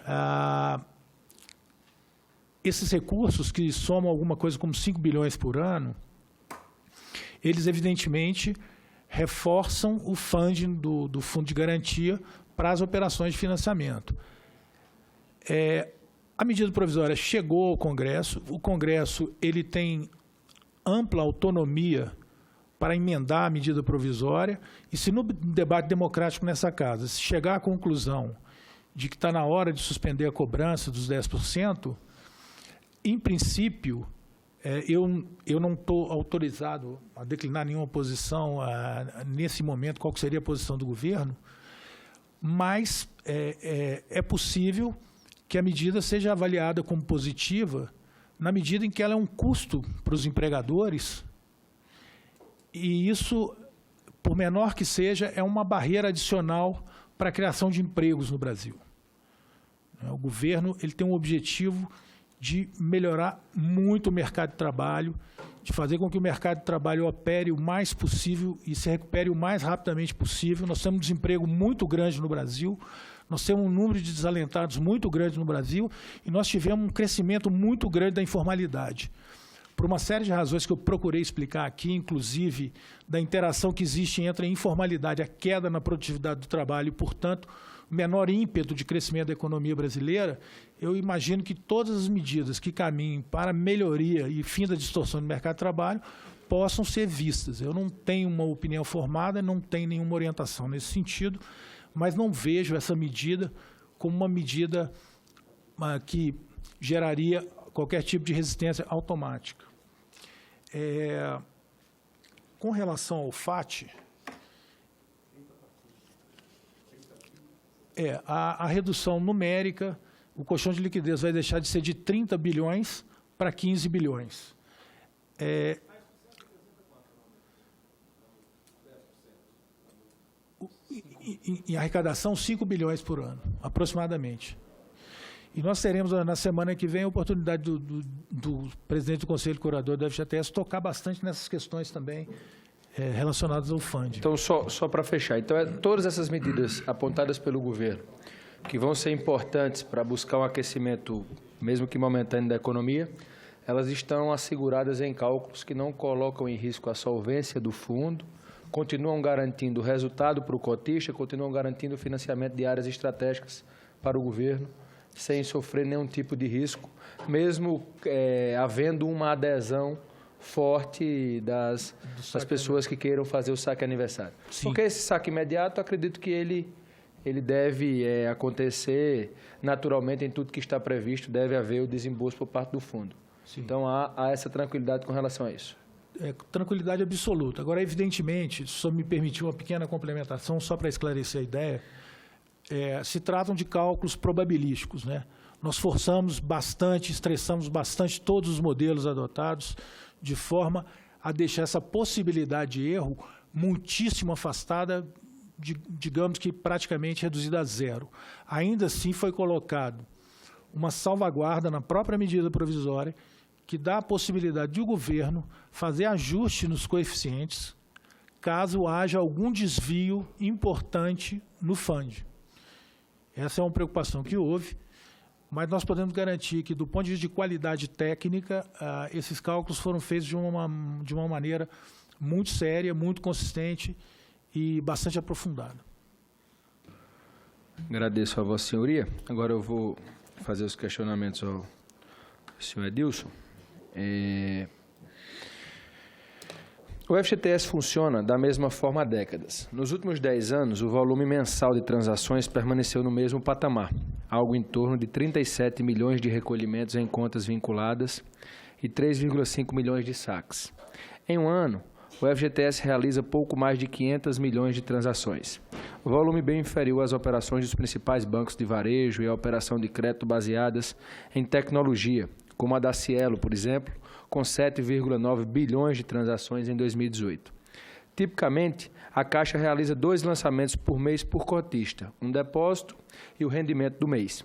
esses recursos, que somam alguma coisa como 5 bilhões por ano, eles, evidentemente, reforçam o funding do Fundo de Garantia para as operações de financiamento. A medida provisória chegou ao Congresso. O Congresso ele tem ampla autonomia para emendar a medida provisória, e se no debate democrático nessa casa se chegar à conclusão de que está na hora de suspender a cobrança dos 10%, em princípio, eu não estou autorizado a declinar nenhuma posição nesse momento, qual que seria a posição do governo, mas é possível que a medida seja avaliada como positiva na medida em que ela é um custo para os empregadores, e isso, por menor que seja, é uma barreira adicional para a criação de empregos no Brasil. O governo ele tem um objetivo de melhorar muito o mercado de trabalho, de fazer com que o mercado de trabalho opere o mais possível e se recupere o mais rapidamente possível. Nós temos um desemprego muito grande no Brasil, nós temos um número de desalentados muito grande no Brasil e nós tivemos um crescimento muito grande da informalidade. Por uma série de razões que eu procurei explicar aqui, inclusive da interação que existe entre a informalidade, a queda na produtividade do trabalho e, portanto, o menor ímpeto de crescimento da economia brasileira, eu imagino que todas as medidas que caminhem para melhoria e fim da distorção do mercado de trabalho possam ser vistas. Eu não tenho uma opinião formada, não tenho nenhuma orientação nesse sentido, mas não vejo essa medida como uma medida que geraria qualquer tipo de resistência automática. Com relação ao FAT, a redução numérica, o colchão de liquidez vai deixar de ser de 30 bilhões para 15 bilhões. Em arrecadação, 5 bilhões por ano, aproximadamente. E nós teremos, na semana que vem, a oportunidade do presidente do Conselho Curador do FGTS tocar bastante nessas questões também relacionadas ao FUND. Então, só para fechar, então, todas essas medidas apontadas pelo governo, que vão ser importantes para buscar um aquecimento, mesmo que momentâneo, da economia, elas estão asseguradas em cálculos que não colocam em risco a solvência do fundo, continuam garantindo o resultado para o cotista, continuam garantindo o financiamento de áreas estratégicas para o governo, sem sofrer nenhum tipo de risco, mesmo havendo uma adesão forte das pessoas que queiram fazer o saque aniversário. Sim. Porque esse saque imediato, acredito que ele deve acontecer naturalmente em tudo que está previsto, deve haver o desembolso por parte do fundo. Sim. Então, há essa tranquilidade com relação a isso. Tranquilidade absoluta. Agora, evidentemente, só me permitiu uma pequena complementação, só para esclarecer a ideia, se tratam de cálculos probabilísticos, né? Nós forçamos bastante, estressamos bastante todos os modelos adotados, de forma a deixar essa possibilidade de erro muitíssimo afastada, digamos que praticamente reduzida a zero. Ainda assim, foi colocado uma salvaguarda na própria medida provisória que dá a possibilidade de o governo fazer ajuste nos coeficientes caso haja algum desvio importante no FUND. Essa é uma preocupação que houve, mas nós podemos garantir que, do ponto de vista de qualidade técnica, esses cálculos foram feitos de uma maneira muito séria, muito consistente e bastante aprofundada. Agradeço a Vossa Senhoria. Agora eu vou fazer os questionamentos ao senhor Edilson. O FGTS funciona da mesma forma há décadas. Nos últimos 10 anos, o volume mensal de transações permaneceu no mesmo patamar, algo em torno de 37 milhões de recolhimentos em contas vinculadas e 3,5 milhões de saques. Em um ano, o FGTS realiza pouco mais de 500 milhões de transações, volume bem inferior às operações dos principais bancos de varejo e à operação de crédito baseadas em tecnologia, como a da Cielo, por exemplo, com 7,9 bilhões de transações em 2018. Tipicamente, a Caixa realiza 2 lançamentos por mês por cotista, um depósito e o rendimento do mês.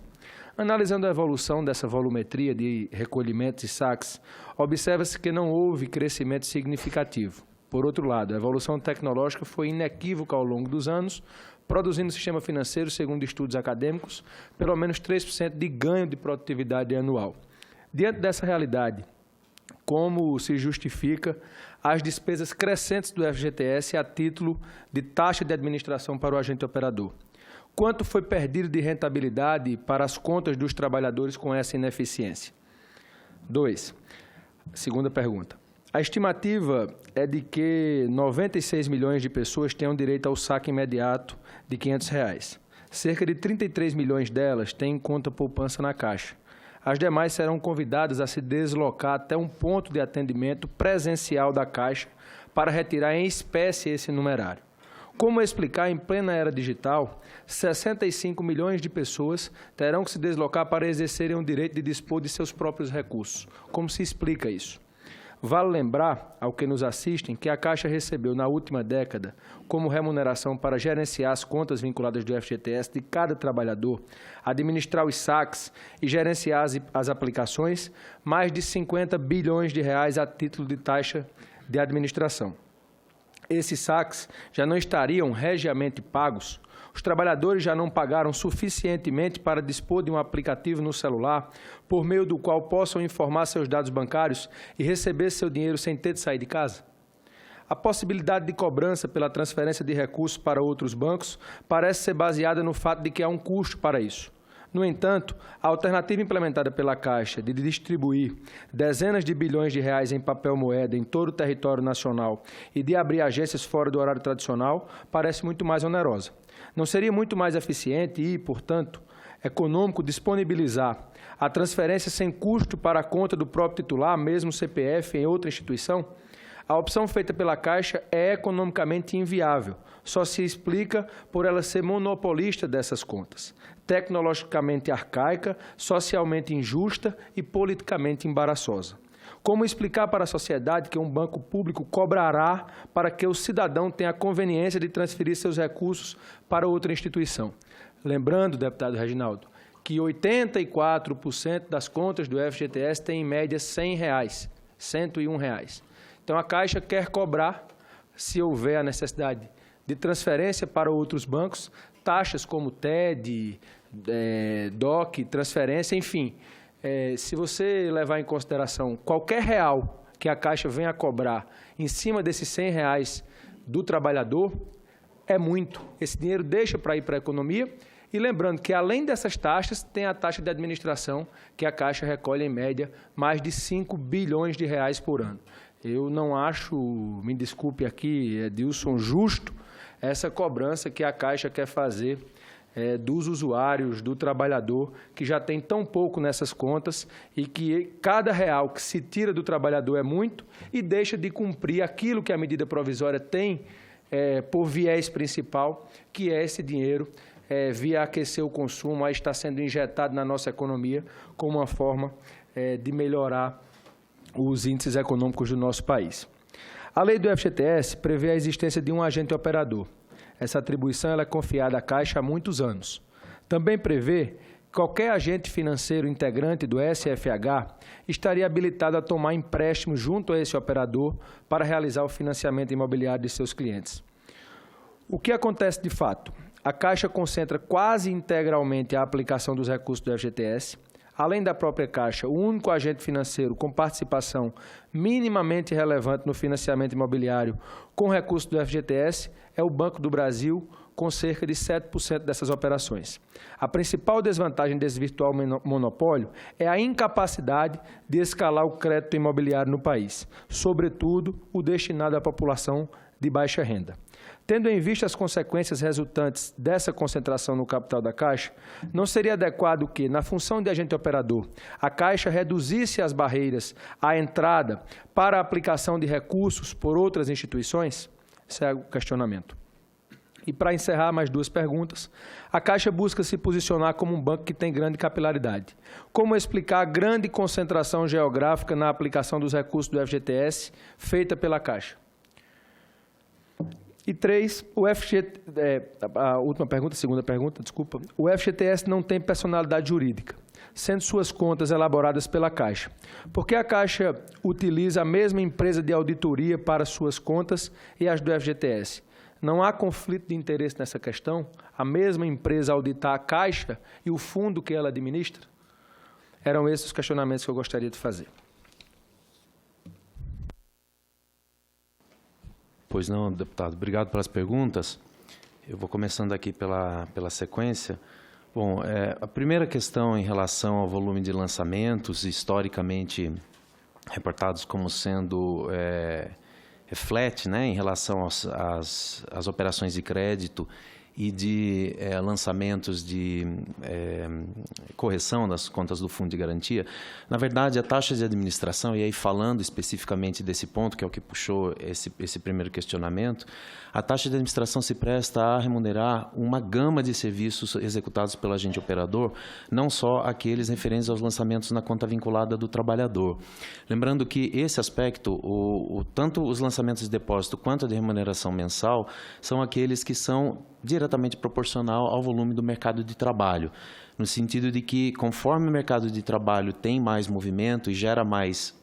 Analisando a evolução dessa volumetria de recolhimentos e saques, observa-se que não houve crescimento significativo. Por outro lado, a evolução tecnológica foi inequívoca ao longo dos anos, produzindo no sistema financeiro, segundo estudos acadêmicos, pelo menos 3% de ganho de produtividade anual. Diante dessa realidade, como se justifica as despesas crescentes do FGTS a título de taxa de administração para o agente operador? Quanto foi perdido de rentabilidade para as contas dos trabalhadores com essa ineficiência? 2. Segunda pergunta. A estimativa é de que 96 milhões de pessoas tenham direito ao saque imediato de R$ 500. Cerca de 33 milhões delas têm conta poupança na Caixa. As demais serão convidadas a se deslocar até um ponto de atendimento presencial da Caixa para retirar em espécie esse numerário. Como explicar, em plena era digital, 65 milhões de pessoas terão que se deslocar para exercerem o direito de dispor de seus próprios recursos. Como se explica isso? Vale lembrar, ao que nos assistem, que a Caixa recebeu, na última década, como remuneração para gerenciar as contas vinculadas do FGTS de cada trabalhador, administrar os saques e gerenciar as aplicações, mais de 50 bilhões de reais a título de taxa de administração. Esses saques já não estariam regiamente pagos. Os trabalhadores já não pagaram suficientemente para dispor de um aplicativo no celular, por meio do qual possam informar seus dados bancários e receber seu dinheiro sem ter de sair de casa? A possibilidade de cobrança pela transferência de recursos para outros bancos parece ser baseada no fato de que há um custo para isso. No entanto, a alternativa implementada pela Caixa de distribuir dezenas de bilhões de reais em papel moeda em todo o território nacional e de abrir agências fora do horário tradicional parece muito mais onerosa. Não seria muito mais eficiente e, portanto, econômico disponibilizar a transferência sem custo para a conta do próprio titular, mesmo CPF, em outra instituição? A opção feita pela Caixa é economicamente inviável, só se explica por ela ser monopolista dessas contas, tecnologicamente arcaica, socialmente injusta e politicamente embaraçosa. Como explicar para a sociedade que um banco público cobrará para que o cidadão tenha a conveniência de transferir seus recursos para outra instituição? Lembrando, deputado Reginaldo, que 84% das contas do FGTS têm, em média, R$ 100, R$ 101. Então, a Caixa quer cobrar, se houver a necessidade de transferência para outros bancos, taxas como TED, DOC, transferência, enfim. Se você levar em consideração qualquer real que a Caixa venha a cobrar em cima desses R$ 100 do trabalhador, é muito. Esse dinheiro deixa para ir para a economia. E lembrando que, além dessas taxas, tem a taxa de administração, que a Caixa recolhe, em média, mais de 5 bilhões de reais por ano. Eu não acho, me desculpe aqui, Edilson, justo essa cobrança que a Caixa quer fazer dos usuários, do trabalhador, que já tem tão pouco nessas contas e que cada real que se tira do trabalhador é muito e deixa de cumprir aquilo que a medida provisória tem por viés principal, que é esse dinheiro via aquecer o consumo, aí está sendo injetado na nossa economia como uma forma de melhorar os índices econômicos do nosso país. A lei do FGTS prevê a existência de um agente operador. Essa atribuição ela é confiada à Caixa há muitos anos. Também prevê que qualquer agente financeiro integrante do SFH estaria habilitado a tomar empréstimo junto a esse operador para realizar o financiamento imobiliário de seus clientes. O que acontece de fato? A Caixa concentra quase integralmente a aplicação dos recursos do FGTS. Além da própria Caixa, o único agente financeiro com participação minimamente relevante no financiamento imobiliário com recursos do FGTS é o Banco do Brasil, com cerca de 7% dessas operações. A principal desvantagem desse virtual monopólio é a incapacidade de escalar o crédito imobiliário no país, sobretudo o destinado à população de baixa renda. Tendo em vista as consequências resultantes dessa concentração no capital da Caixa, não seria adequado que, na função de agente operador, a Caixa reduzisse as barreiras à entrada para a aplicação de recursos por outras instituições? Esse é o questionamento. E, para encerrar, mais duas perguntas. A Caixa busca se posicionar como um banco que tem grande capilaridade. Como explicar a grande concentração geográfica na aplicação dos recursos do FGTS feita pela Caixa? E 3, a última pergunta, segunda pergunta, desculpa. O FGTS não tem personalidade jurídica, sendo suas contas elaboradas pela Caixa. Por que a Caixa utiliza a mesma empresa de auditoria para suas contas e as do FGTS? Não há conflito de interesse nessa questão? A mesma empresa auditar a Caixa e o fundo que ela administra? Eram esses os questionamentos que eu gostaria de fazer. Pois não, deputado. Obrigado pelas perguntas. Eu vou começando aqui pela sequência. Bom, a primeira questão em relação ao volume de lançamentos, historicamente reportados como sendo flat, né, em relação às operações de crédito e de lançamentos de correção das contas do Fundo de Garantia. Na verdade, a taxa de administração, e aí falando especificamente desse ponto, que é o que puxou esse primeiro questionamento, a taxa de administração se presta a remunerar uma gama de serviços executados pelo agente operador, não só aqueles referentes aos lançamentos na conta vinculada do trabalhador. Lembrando que esse aspecto, tanto os lançamentos de depósito quanto a de remuneração mensal, são aqueles que são diretamente proporcional ao volume do mercado de trabalho, no sentido de que, conforme o mercado de trabalho tem mais movimento e gera mais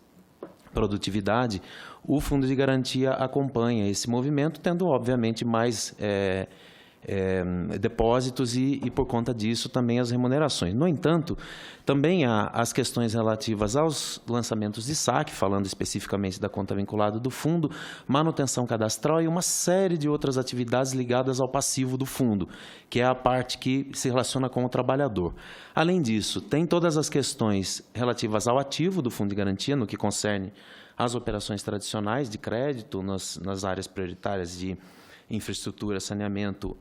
produtividade, o Fundo de Garantia acompanha esse movimento, tendo, obviamente, mais depósitos e, por conta disso, também as remunerações. No entanto, também há as questões relativas aos lançamentos de saque, falando especificamente da conta vinculada do fundo, manutenção cadastral e uma série de outras atividades ligadas ao passivo do fundo, que é a parte que se relaciona com o trabalhador. Além disso, tem todas as questões relativas ao ativo do Fundo de Garantia, no que concerne às operações tradicionais de crédito, nas áreas prioritárias de infraestrutura, saneamento,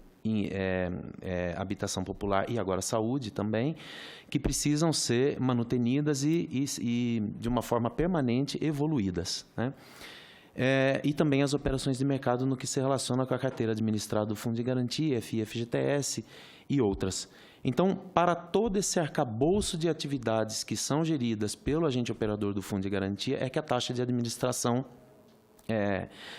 habitação popular e agora saúde também, que precisam ser manutenidas e de uma forma permanente evoluídas, né? E também as operações de mercado no que se relaciona com a carteira administrada do Fundo de Garantia, FI, FGTS e outras. Então, para todo esse arcabouço de atividades que são geridas pelo agente operador do Fundo de Garantia, é que a taxa de administração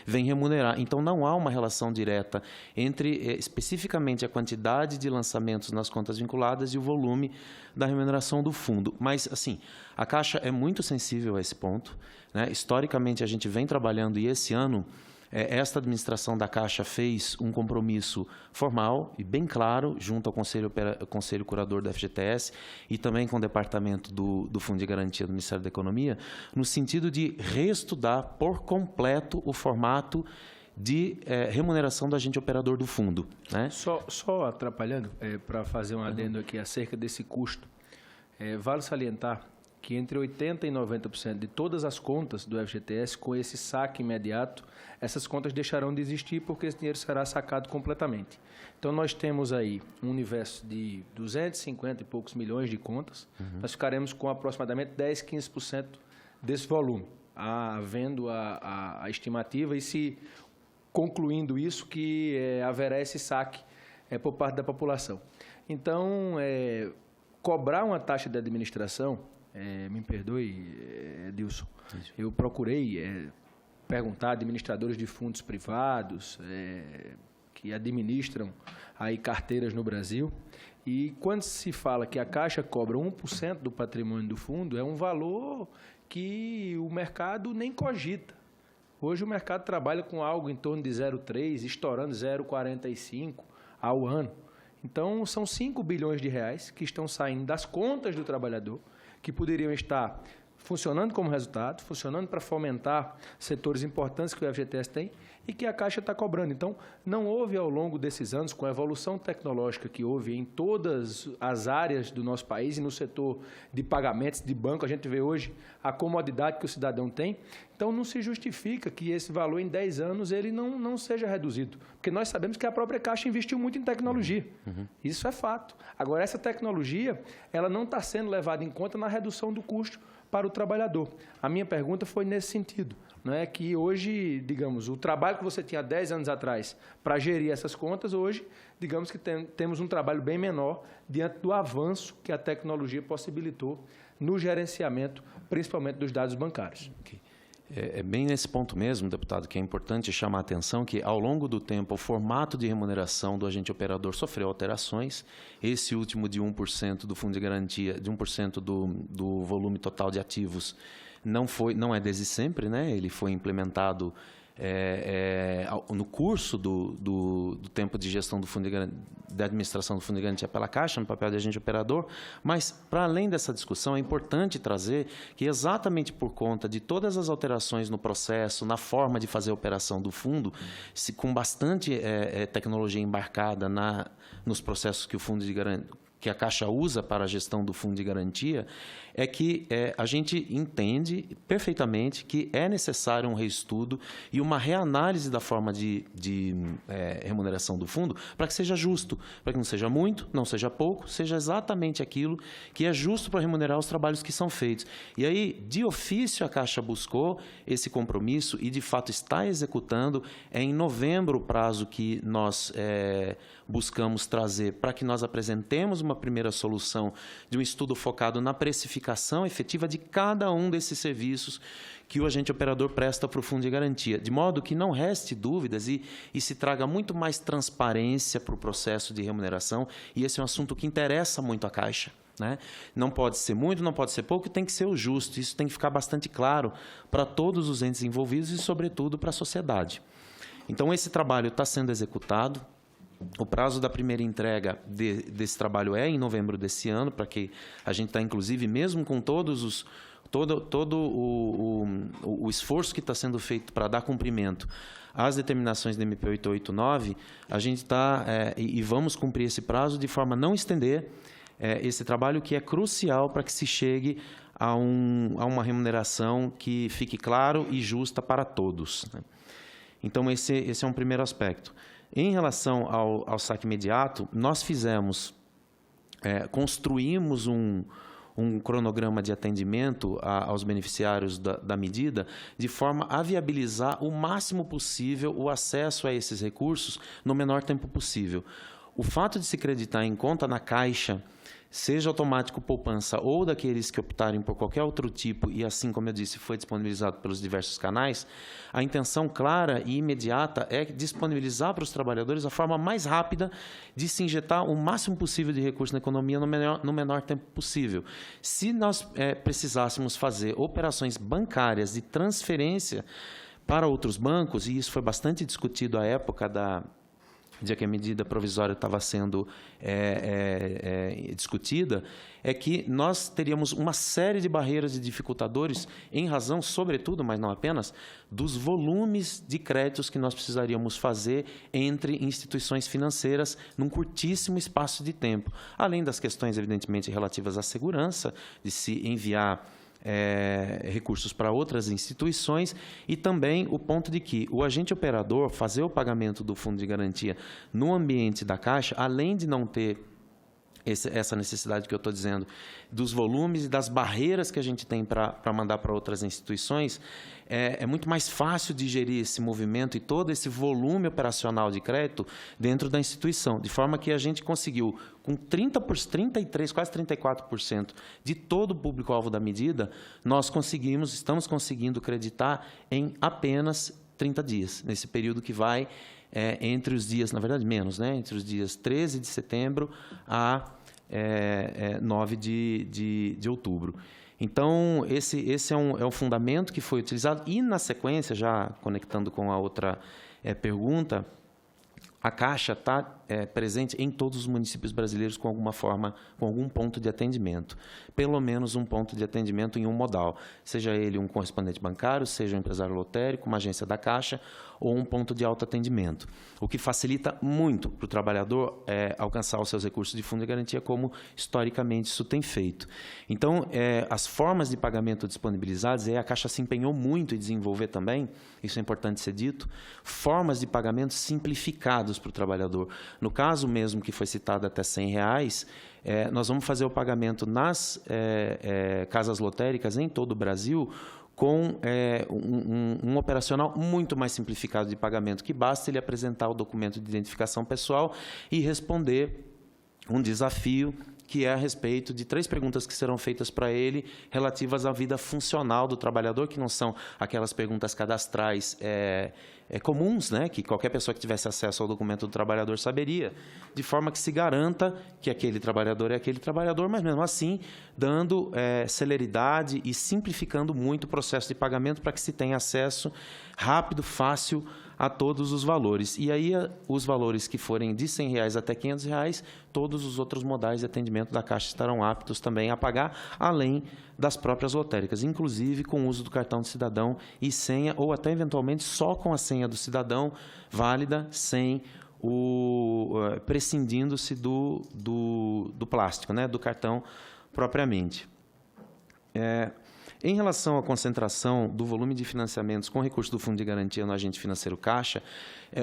vem remunerar. Então, não há uma relação direta entre, especificamente, a quantidade de lançamentos nas contas vinculadas e o volume da remuneração do fundo. Mas, assim, a Caixa é muito sensível a esse ponto, né? Historicamente, a gente vem trabalhando e esse ano esta administração da Caixa fez um compromisso formal e bem claro junto ao Conselho Curador da FGTS e também com o Departamento do Fundo de Garantia do Ministério da Economia, no sentido de reestudar por completo o formato de remuneração do agente operador do fundo, né? Só atrapalhando, para fazer um adendo aqui acerca desse custo, vale salientar que entre 80% e 90% de todas as contas do FGTS, com esse saque imediato, essas contas deixarão de existir porque esse dinheiro será sacado completamente. Então, nós temos aí um universo de 250 e poucos milhões de contas, nós ficaremos com aproximadamente 10%, 15% desse volume, havendo a estimativa e se concluindo isso que haverá esse saque por parte da população. Então, cobrar uma taxa de administração, me perdoe, Edilson, eu procurei perguntar a administradores de fundos privados que administram aí carteiras no Brasil, e quando se fala que a Caixa cobra 1% do patrimônio do fundo, é um valor que o mercado nem cogita. Hoje o mercado trabalha com algo em torno de 0,3, estourando 0,45 ao ano. Então, são 5 bilhões de reais que estão saindo das contas do trabalhador, que poderiam estar funcionando como resultado, funcionando para fomentar setores importantes que o FGTS tem e que a Caixa está cobrando. Então, não houve ao longo desses anos, com a evolução tecnológica que houve em todas as áreas do nosso país e no setor de pagamentos, de banco, a gente vê hoje a comodidade que o cidadão tem. Então, não se justifica que esse valor em 10 anos ele não seja reduzido, porque nós sabemos que a própria Caixa investiu muito em tecnologia. Isso é fato. Agora, essa tecnologia ela não está sendo levada em conta na redução do custo para o trabalhador. A minha pergunta foi nesse sentido, não é que hoje, digamos, o trabalho que você tinha 10 anos atrás para gerir essas contas, hoje, digamos que temos um trabalho bem menor diante do avanço que a tecnologia possibilitou no gerenciamento, principalmente dos dados bancários. Okay. É bem nesse ponto mesmo, deputado, que é importante chamar a atenção que, ao longo do tempo, o formato de remuneração do agente operador sofreu alterações. Esse último de 1% do Fundo de Garantia, de 1% do volume total de ativos, não é desde sempre, né? Ele foi implementado no curso do tempo de gestão do Fundo da administração do Fundo de Garantia pela Caixa, no papel de agente operador, mas, para além dessa discussão, é importante trazer que, exatamente por conta de todas as alterações no processo, na forma de fazer a operação do fundo, com bastante tecnologia embarcada nos processos que o Fundo de Garantia, que a Caixa usa para a gestão do Fundo de Garantia, é que a gente entende perfeitamente que é necessário um reestudo e uma reanálise da forma de remuneração do fundo para que seja justo, para que não seja muito, não seja pouco, seja exatamente aquilo que é justo para remunerar os trabalhos que são feitos. E aí, de ofício, a Caixa buscou esse compromisso e, de fato, está executando. É em novembro o prazo que nós buscamos trazer para que nós apresentemos uma primeira solução de um estudo focado na precificação efetiva de cada um desses serviços que o agente operador presta para o Fundo de Garantia, de modo que não reste dúvidas e se traga muito mais transparência para o processo de remuneração, e esse é um assunto que interessa muito à Caixa, né? Não pode ser muito, não pode ser pouco, tem que ser o justo. Isso tem que ficar bastante claro para todos os entes envolvidos e, sobretudo, para a sociedade. Então, esse trabalho está sendo executado. O prazo da primeira entrega desse trabalho é em novembro desse ano, para que a gente está, inclusive, mesmo com todo o esforço que está sendo feito para dar cumprimento às determinações da MP 889, a gente está, e vamos cumprir esse prazo de forma a não estender esse trabalho, que é crucial para que se chegue a uma remuneração que fique claro e justa para todos, né? Então, esse é um primeiro aspecto. Em relação ao saque imediato, nós construímos um cronograma de atendimento aos beneficiários da medida, de forma a viabilizar o máximo possível o acesso a esses recursos no menor tempo possível. O fato de se creditar em conta na Caixa, seja automático poupança ou daqueles que optarem por qualquer outro tipo, e assim, como eu disse, foi disponibilizado pelos diversos canais, a intenção clara e imediata é disponibilizar para os trabalhadores a forma mais rápida de se injetar o máximo possível de recursos na economia no menor tempo possível. Se nós precisássemos fazer operações bancárias de transferência para outros bancos, e isso foi bastante discutido à época de que a medida provisória estava sendo discutida, é que nós teríamos uma série de barreiras e dificultadores em razão, sobretudo, mas não apenas, dos volumes de créditos que nós precisaríamos fazer entre instituições financeiras num curtíssimo espaço de tempo. Além das questões, evidentemente, relativas à segurança, de se enviar recursos para outras instituições, e também o ponto de que o agente operador fazer o pagamento do fundo de garantia no ambiente da Caixa, além de não ter essa necessidade que eu estou dizendo, dos volumes e das barreiras que a gente tem para mandar para outras instituições, é muito mais fácil de gerir esse movimento e todo esse volume operacional de crédito dentro da instituição, de forma que a gente conseguiu, com 33%, quase 34% de todo o público-alvo da medida, estamos conseguindo creditar em apenas 30 dias, nesse período que vai entre os dias, na verdade menos, né? Entre os dias 13 de setembro a 9 de outubro. Então, esse é um fundamento que foi utilizado. E, na sequência, já conectando com a outra pergunta, a Caixa está presente em todos os municípios brasileiros com algum ponto de atendimento. Pelo menos um ponto de atendimento em um modal, seja ele um correspondente bancário, seja um empresário lotérico, uma agência da Caixa ou um ponto de autoatendimento, o que facilita muito para o trabalhador alcançar os seus recursos de fundo de garantia, como historicamente isso tem feito. Então, as formas de pagamento disponibilizadas, a Caixa se empenhou muito em desenvolver também, isso é importante ser dito, formas de pagamento simplificados para o trabalhador. No caso mesmo que foi citado até R$100, nós vamos fazer o pagamento nas casas lotéricas em todo o Brasil com um operacional muito mais simplificado de pagamento, que basta ele apresentar o documento de identificação pessoal e responder um desafio que é a respeito de 3 perguntas que serão feitas para ele relativas à vida funcional do trabalhador, que não são aquelas perguntas cadastrais comuns, né, que qualquer pessoa que tivesse acesso ao documento do trabalhador saberia, de forma que se garanta que aquele trabalhador é aquele trabalhador, mas mesmo assim dando celeridade e simplificando muito o processo de pagamento para que se tenha acesso rápido, fácil a todos os valores. E aí, os valores que forem de R$100 até R$500, todos os outros modais de atendimento da Caixa estarão aptos também a pagar, além das próprias lotéricas, inclusive com o uso do cartão do cidadão e senha, ou até, eventualmente, só com a senha do cidadão, válida, sem prescindindo-se do plástico, né, do cartão propriamente. Em relação à concentração do volume de financiamentos com recursos do Fundo de Garantia no agente financeiro Caixa,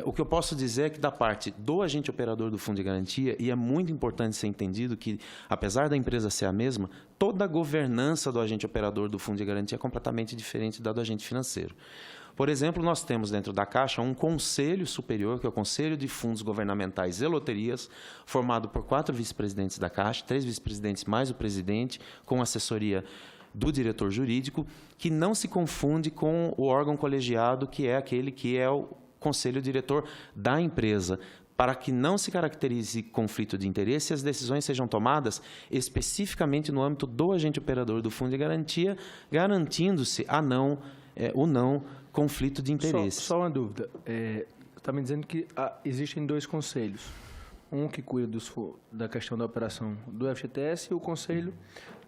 o que eu posso dizer é que, da parte do agente operador do Fundo de Garantia, e é muito importante ser entendido que, apesar da empresa ser a mesma, toda a governança do agente operador do Fundo de Garantia é completamente diferente da do agente financeiro. Por exemplo, nós temos dentro da Caixa um conselho superior, que é o Conselho de Fundos Governamentais e Loterias, formado por 4 vice-presidentes da Caixa, 3 vice-presidentes mais o presidente, com assessoria do diretor jurídico, que não se confunde com o órgão colegiado, que é aquele que é o conselho diretor da empresa, para que não se caracterize conflito de interesse e as decisões sejam tomadas especificamente no âmbito do agente operador do Fundo de Garantia, garantindo-se o não conflito de interesse. Só uma dúvida. Está me dizendo que existem 2 conselhos. Um que cuida da questão da operação do FGTS e o conselho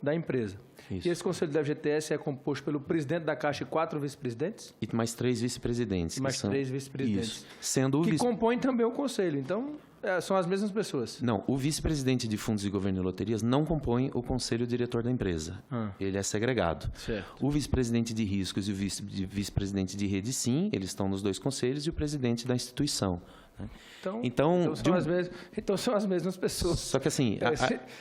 da empresa. Isso. E esse conselho da FGTS é composto pelo presidente da Caixa e 4 vice-presidentes? E mais 3 vice-presidentes. E mais 3 vice-presidentes. Sendo que compõem também o conselho. Então, são as mesmas pessoas. Não, o vice-presidente de fundos de governo e loterias não compõe o conselho diretor da empresa. Ele é segregado. Certo. O vice-presidente de riscos e o vice-presidente de rede, sim, eles estão nos 2 conselhos, e o presidente da instituição. Então são as mesmas pessoas. Só que assim...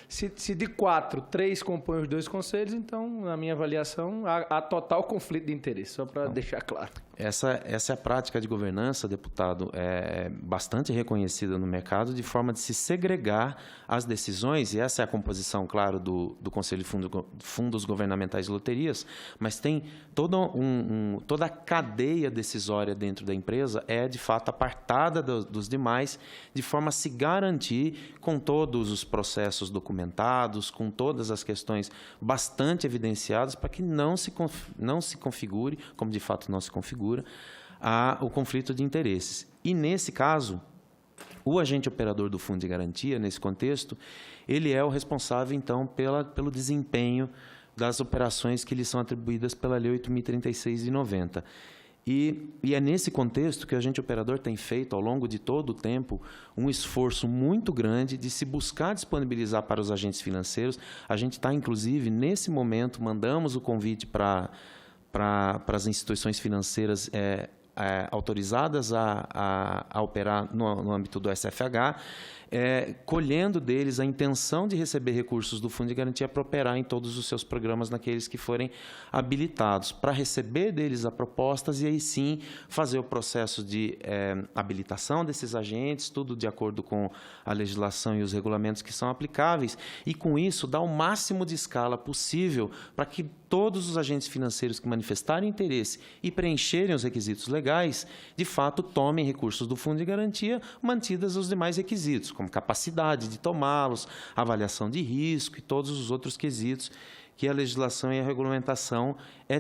Se de 4, 3 compõem os 2 conselhos, então, na minha avaliação, há total conflito de interesse, só para deixar claro. Essa é a prática de governança, deputado, bastante reconhecida no mercado, de forma de se segregar as decisões, e essa é a composição, claro, do Conselho de Fundos Governamentais e Loterias, mas tem toda a cadeia decisória dentro da empresa de fato, apartada dos demais, de forma a se garantir, com todos os processos documentados, com todas as questões bastante evidenciadas, para que não se configure, como de fato não se configura, o conflito de interesses. E, nesse caso, o agente operador do Fundo de Garantia, nesse contexto, ele é o responsável, então, pelo desempenho das operações que lhe são atribuídas pela Lei 8.036 de 90. E é nesse contexto que o agente operador tem feito, ao longo de todo o tempo, um esforço muito grande de se buscar disponibilizar para os agentes financeiros. A gente está, inclusive, nesse momento, mandamos o convite para as instituições financeiras autorizadas a operar no âmbito do SFH, colhendo deles a intenção de receber recursos do Fundo de Garantia para operar em todos os seus programas naqueles que forem habilitados, para receber deles as propostas e aí sim fazer o processo de habilitação desses agentes, tudo de acordo com a legislação e os regulamentos que são aplicáveis, e com isso dar o máximo de escala possível para que todos os agentes financeiros que manifestarem interesse e preencherem os requisitos legais, de fato, tomem recursos do Fundo de Garantia, mantidas os demais requisitos, como capacidade de tomá-los, avaliação de risco e todos os outros quesitos que a legislação e a regulamentação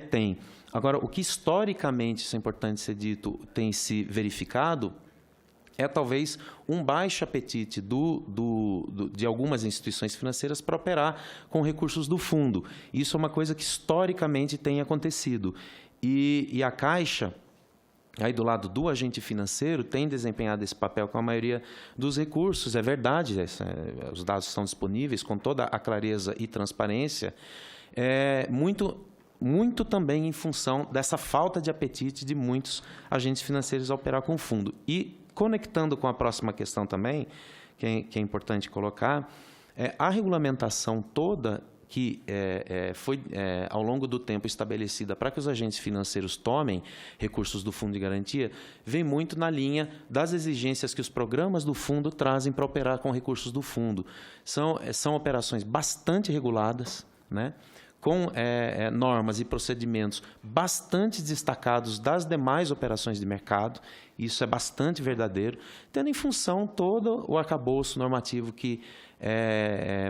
têm. Agora, o que historicamente, isso é importante ser dito, tem se verificado, talvez um baixo apetite de algumas instituições financeiras para operar com recursos do fundo. Isso é uma coisa que historicamente tem acontecido. E a Caixa, aí do lado do agente financeiro, tem desempenhado esse papel com a maioria dos recursos. É verdade, os dados estão disponíveis com toda a clareza e transparência, muito também em função dessa falta de apetite de muitos agentes financeiros a operar com o fundo. E, conectando com a próxima questão também, que é importante colocar, a regulamentação toda que foi, ao longo do tempo, estabelecida para que os agentes financeiros tomem recursos do Fundo de Garantia, vem muito na linha das exigências que os programas do fundo trazem para operar com recursos do fundo. São operações bastante reguladas, né? Com normas e procedimentos bastante destacados das demais operações de mercado, isso é bastante verdadeiro, tendo em função todo o arcabouço normativo que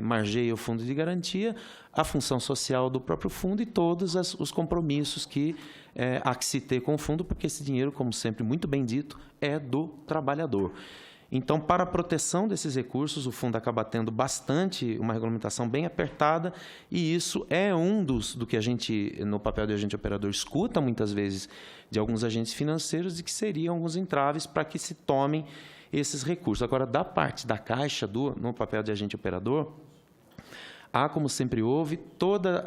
margeia o Fundo de Garantia, a função social do próprio fundo e todos os compromissos que há que se ter com o fundo, porque esse dinheiro, como sempre muito bem dito, é do trabalhador. Então, para a proteção desses recursos, o fundo acaba tendo uma regulamentação bem apertada, e isso é do que a gente, no papel de agente operador, escuta muitas vezes de alguns agentes financeiros, e que seriam alguns entraves para que se tomem esses recursos. Agora, da parte da Caixa, no papel de agente operador, há, como sempre houve, toda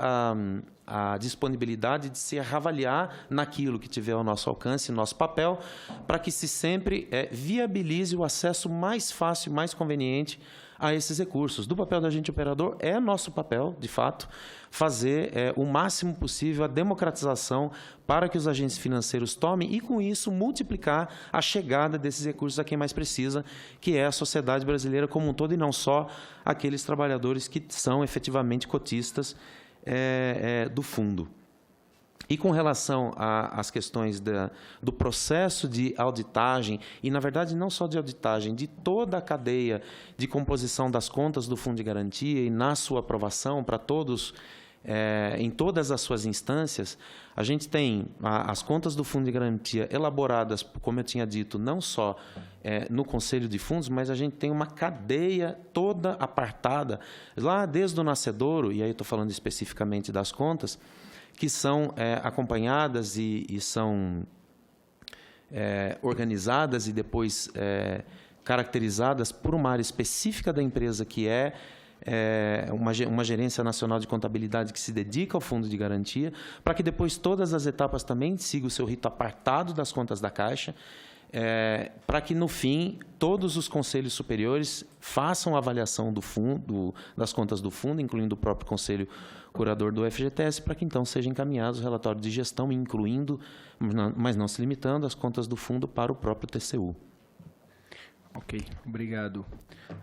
a disponibilidade de se reavaliar naquilo que tiver ao nosso alcance, nosso papel, para que se sempre viabilize o acesso mais fácil, mais conveniente a esses recursos. Do papel do agente operador, é nosso papel, de fato, fazer o máximo possível a democratização para que os agentes financeiros tomem e, com isso, multiplicar a chegada desses recursos a quem mais precisa, que é a sociedade brasileira como um todo, e não só aqueles trabalhadores que são efetivamente cotistas do fundo. E com relação às questões do processo de auditagem, e, na verdade, não só de auditagem, de toda a cadeia de composição das contas do Fundo de Garantia e na sua aprovação para todos, em todas as suas instâncias, a gente tem as contas do Fundo de Garantia elaboradas, como eu tinha dito, não só no Conselho de Fundos, mas a gente tem uma cadeia toda apartada, lá desde o nascedouro, e aí estou falando especificamente das contas, que são acompanhadas e são organizadas e depois caracterizadas por uma área específica da empresa, que é uma gerência nacional de contabilidade que se dedica ao fundo de garantia, para que depois todas as etapas também sigam o seu rito apartado das contas da Caixa, para que, no fim, todos os conselhos superiores façam a avaliação do fundo, das contas do fundo, incluindo o próprio conselho curador do FGTS, para que, então, sejam encaminhados o relatório de gestão, incluindo, mas não se limitando, as contas do fundo para o próprio TCU. Ok, obrigado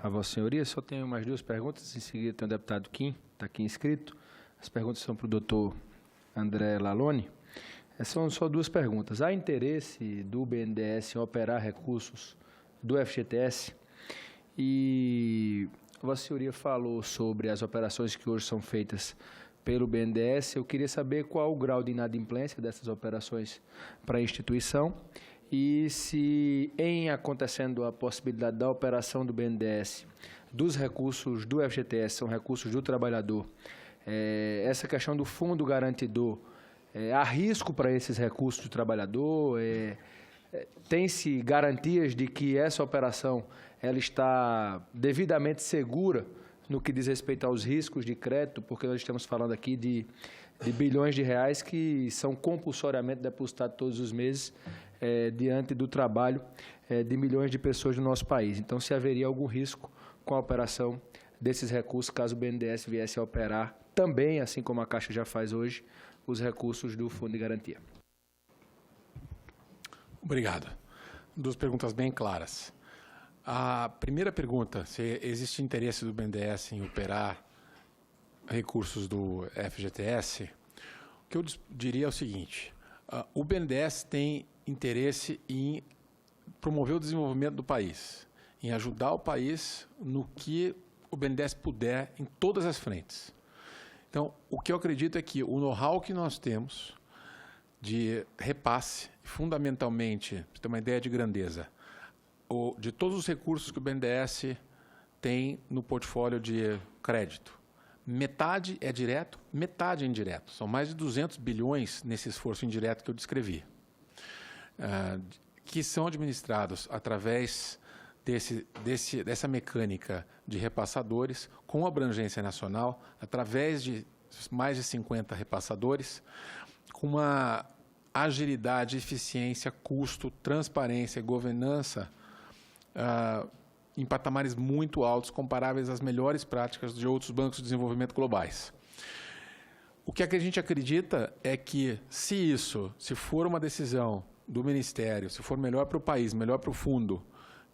a Vossa Senhoria. Só tenho mais duas perguntas, em seguida tem o deputado Kim, está aqui inscrito. As perguntas são para o doutor André Laloni. São só duas perguntas. Há interesse do BNDES em operar recursos do FGTS? E Vossa Senhoria falou sobre as operações que hoje são feitas pelo BNDES. Eu queria saber qual o grau de inadimplência dessas operações para a instituição e se, em acontecendo a possibilidade da operação do BNDES, dos recursos do FGTS, são recursos do trabalhador, essa questão do fundo garantidor, há risco para esses recursos do trabalhador? Tem-se garantias de que essa operação ela está devidamente segura no que diz respeito aos riscos de crédito, porque nós estamos falando aqui de bilhões de reais que são compulsoriamente depositados todos os meses diante do trabalho de milhões de pessoas no nosso país. Então, se haveria algum risco com a operação desses recursos, caso o BNDES viesse a operar também, assim como a Caixa já faz hoje, os recursos do Fundo de Garantia. Obrigado. Duas perguntas bem claras. A primeira pergunta, se existe interesse do BNDES em operar recursos do FGTS, o que eu diria é o seguinte: o BNDES tem interesse em promover o desenvolvimento do país, em ajudar o país no que o BNDES puder em todas as frentes. Então, o que eu acredito é que o know-how que nós temos de repasse, fundamentalmente, para você ter uma ideia de grandeza, de todos os recursos que o BNDES tem no portfólio de crédito, metade é direto, metade é indireto. São mais de 200 bilhões nesse esforço indireto que eu descrevi, que são administrados através dessa mecânica de repassadores, com abrangência nacional, através de mais de 50 repassadores, com uma agilidade, eficiência, custo, transparência, governança em patamares muito altos, comparáveis às melhores práticas de outros bancos de desenvolvimento globais. O que a gente acredita é que, se for uma decisão do Ministério, se for melhor para o país, melhor para o fundo,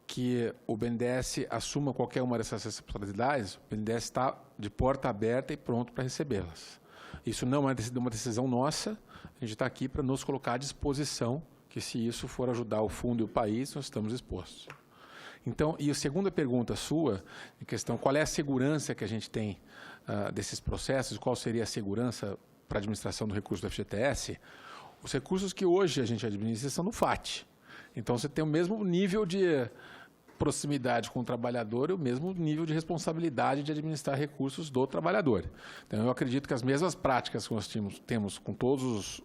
que o BNDES assuma qualquer uma dessas responsabilidades, o BNDES está de porta aberta e pronto para recebê-las. Isso não é uma decisão nossa, a gente está aqui para nos colocar à disposição, que se isso for ajudar o fundo e o país, nós estamos dispostos. Então, e a segunda pergunta sua, em questão, qual é a segurança que a gente tem desses processos, qual seria a segurança para a administração do recurso do FGTS? Os recursos que hoje a gente administra são no FAT. Então, você tem o mesmo nível de proximidade com o trabalhador e o mesmo nível de responsabilidade de administrar recursos do trabalhador. Então, eu acredito que as mesmas práticas que nós temos com todas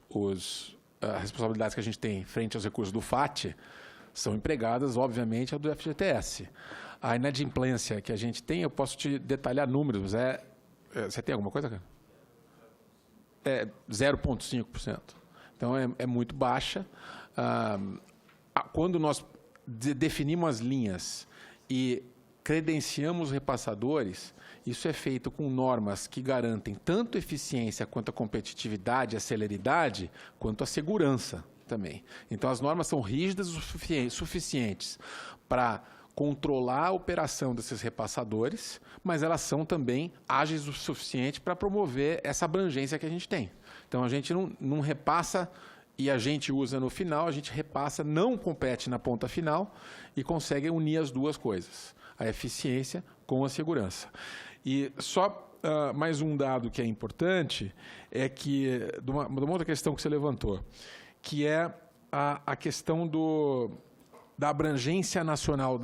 as responsabilidades que a gente tem frente aos recursos do FAT, são empregadas, obviamente, do FGTS. A inadimplência que a gente tem, eu posso te detalhar números, você tem alguma coisa, cara? É 0,5%. Então, é muito baixa. Quando nós definimos as linhas e credenciamos os repassadores, isso é feito com normas que garantem tanto eficiência quanto a competitividade, a celeridade, quanto a segurança também. Então, as normas são rígidas o suficientes para controlar a operação desses repassadores, mas elas são também ágeis o suficiente para promover essa abrangência que a gente tem. Então, a gente não repassa e a gente usa no final, a gente repassa, não compete na ponta final e consegue unir as duas coisas, a eficiência com a segurança. E só mais um dado que é importante é que, de uma outra questão que você levantou, que é a questão da abrangência nacional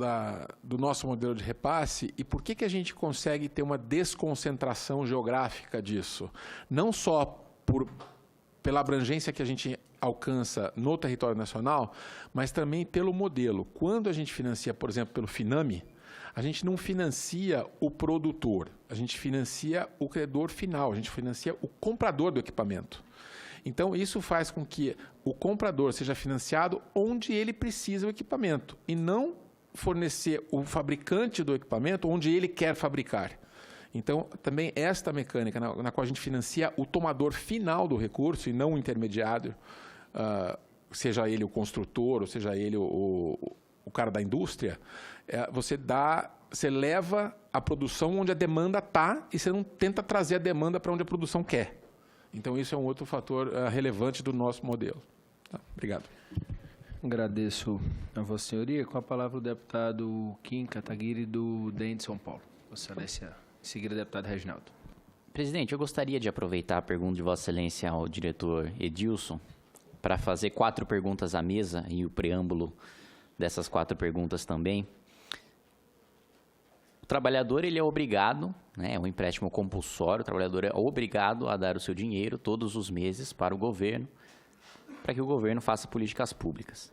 do nosso modelo de repasse e por que a gente consegue ter uma desconcentração geográfica disso. Não só pela abrangência que a gente alcança no território nacional, mas também pelo modelo. Quando a gente financia, por exemplo, pelo Finame, a gente não financia o produtor, a gente financia o credor final, a gente financia o comprador do equipamento. Então, isso faz com que o comprador seja financiado onde ele precisa o equipamento e não fornecer o fabricante do equipamento onde ele quer fabricar. Então, também esta mecânica na qual a gente financia o tomador final do recurso e não o intermediário, seja ele o construtor ou seja ele o cara da indústria, você leva a produção onde a demanda está e você não tenta trazer a demanda para onde a produção quer. Então, isso é um outro fator relevante do nosso modelo. Tá? Obrigado. Agradeço a Vossa Senhoria. Com a palavra o deputado Kim Kataguiri, do DEM de São Paulo. Vossa Excelência, em seguida, deputado Reginaldo. Presidente, eu gostaria de aproveitar a pergunta de Vossa Excelência ao diretor Edilson para fazer 4 perguntas à mesa e o preâmbulo dessas 4 perguntas também. O trabalhador ele é obrigado, é um empréstimo compulsório, o trabalhador é obrigado a dar o seu dinheiro todos os meses para o governo, para que o governo faça políticas públicas.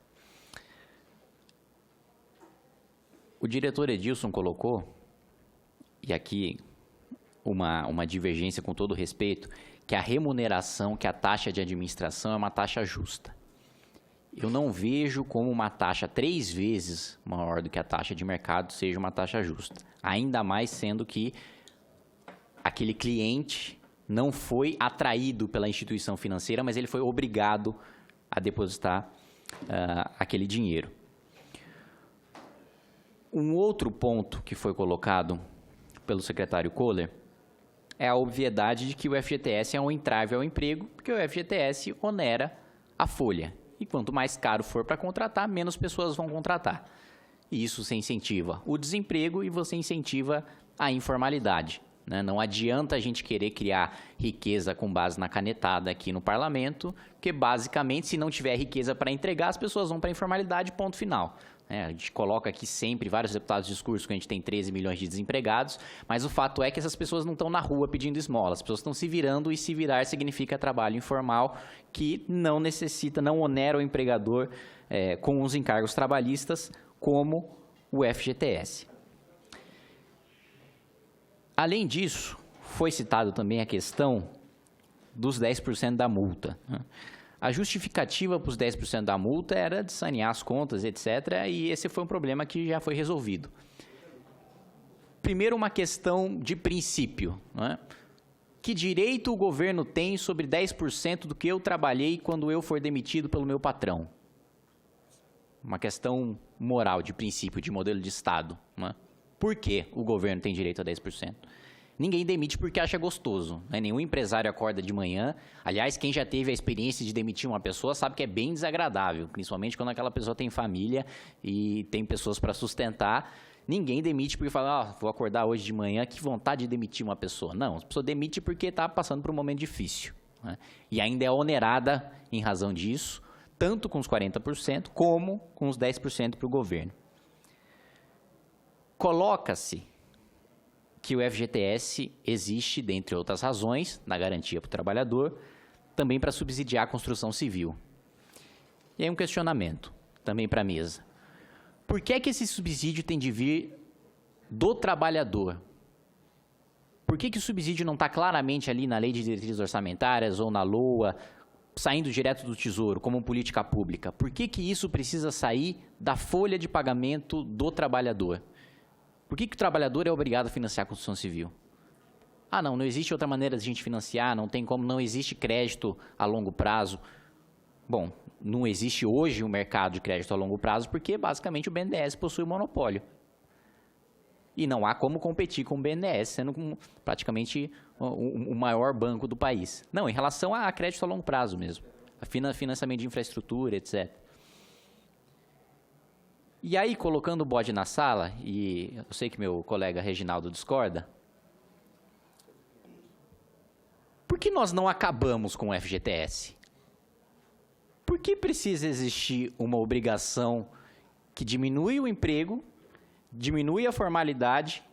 O diretor Edilson colocou, e aqui uma divergência com todo respeito, que a remuneração, que a taxa de administração é uma taxa justa. Eu não vejo como uma taxa 3 vezes maior do que a taxa de mercado seja uma taxa justa. Ainda mais sendo que aquele cliente não foi atraído pela instituição financeira, mas ele foi obrigado a depositar aquele dinheiro. Um outro ponto que foi colocado pelo secretário Kohler é a obviedade de que o FGTS é um entrave ao emprego, porque o FGTS onera a folha. E quanto mais caro for para contratar, menos pessoas vão contratar. E isso você incentiva o desemprego e você incentiva a informalidade. Né? Não adianta a gente querer criar riqueza com base na canetada aqui no parlamento, porque basicamente, se não tiver riqueza para entregar, as pessoas vão para a informalidade, ponto final. A gente coloca aqui sempre, vários deputados discursos que a gente tem 13 milhões de desempregados, mas o fato é que essas pessoas não estão na rua pedindo esmola, as pessoas estão se virando e se virar significa trabalho informal que não necessita, não onera o empregador com os encargos trabalhistas como o FGTS. Além disso, foi citado também a questão dos 10% da multa. A justificativa para os 10% da multa era de sanear as contas, etc., e esse foi um problema que já foi resolvido. Primeiro, uma questão de princípio. Né? Que direito o governo tem sobre 10% do que eu trabalhei quando eu for demitido pelo meu patrão? Uma questão moral, de princípio, de modelo de Estado. Né? Por que o governo tem direito a 10%? Ninguém demite porque acha gostoso. Né? Nenhum empresário acorda de manhã. Aliás, quem já teve a experiência de demitir uma pessoa sabe que é bem desagradável, principalmente quando aquela pessoa tem família e tem pessoas para sustentar. Ninguém demite porque fala, vou acordar hoje de manhã, que vontade de demitir uma pessoa. Não, a pessoa demite porque está passando por um momento difícil. Né? E ainda é onerada em razão disso, tanto com os 40% como com os 10% para o governo. Coloca-se que o FGTS existe, dentre outras razões, na garantia para o trabalhador, também para subsidiar a construção civil. E aí um questionamento, também para a mesa. Por que é que esse subsídio tem de vir do trabalhador? Por que o subsídio não está claramente ali na Lei de Diretrizes Orçamentárias ou na LOA, saindo direto do Tesouro, como política pública? Por que isso precisa sair da folha de pagamento do trabalhador? Por que o trabalhador é obrigado a financiar a construção civil? Ah, não existe outra maneira de a gente financiar, não tem como, não existe crédito a longo prazo. Bom, não existe hoje um mercado de crédito a longo prazo porque, basicamente, o BNDES possui o monopólio. E não há como competir com o BNDES, sendo praticamente o maior banco do país. Não, em relação a crédito a longo prazo mesmo. A financiamento de infraestrutura, etc. E aí, colocando o bode na sala, e eu sei que meu colega Reginaldo discorda, por que nós não acabamos com o FGTS? Por que precisa existir uma obrigação que diminui o emprego, diminui a formalidade,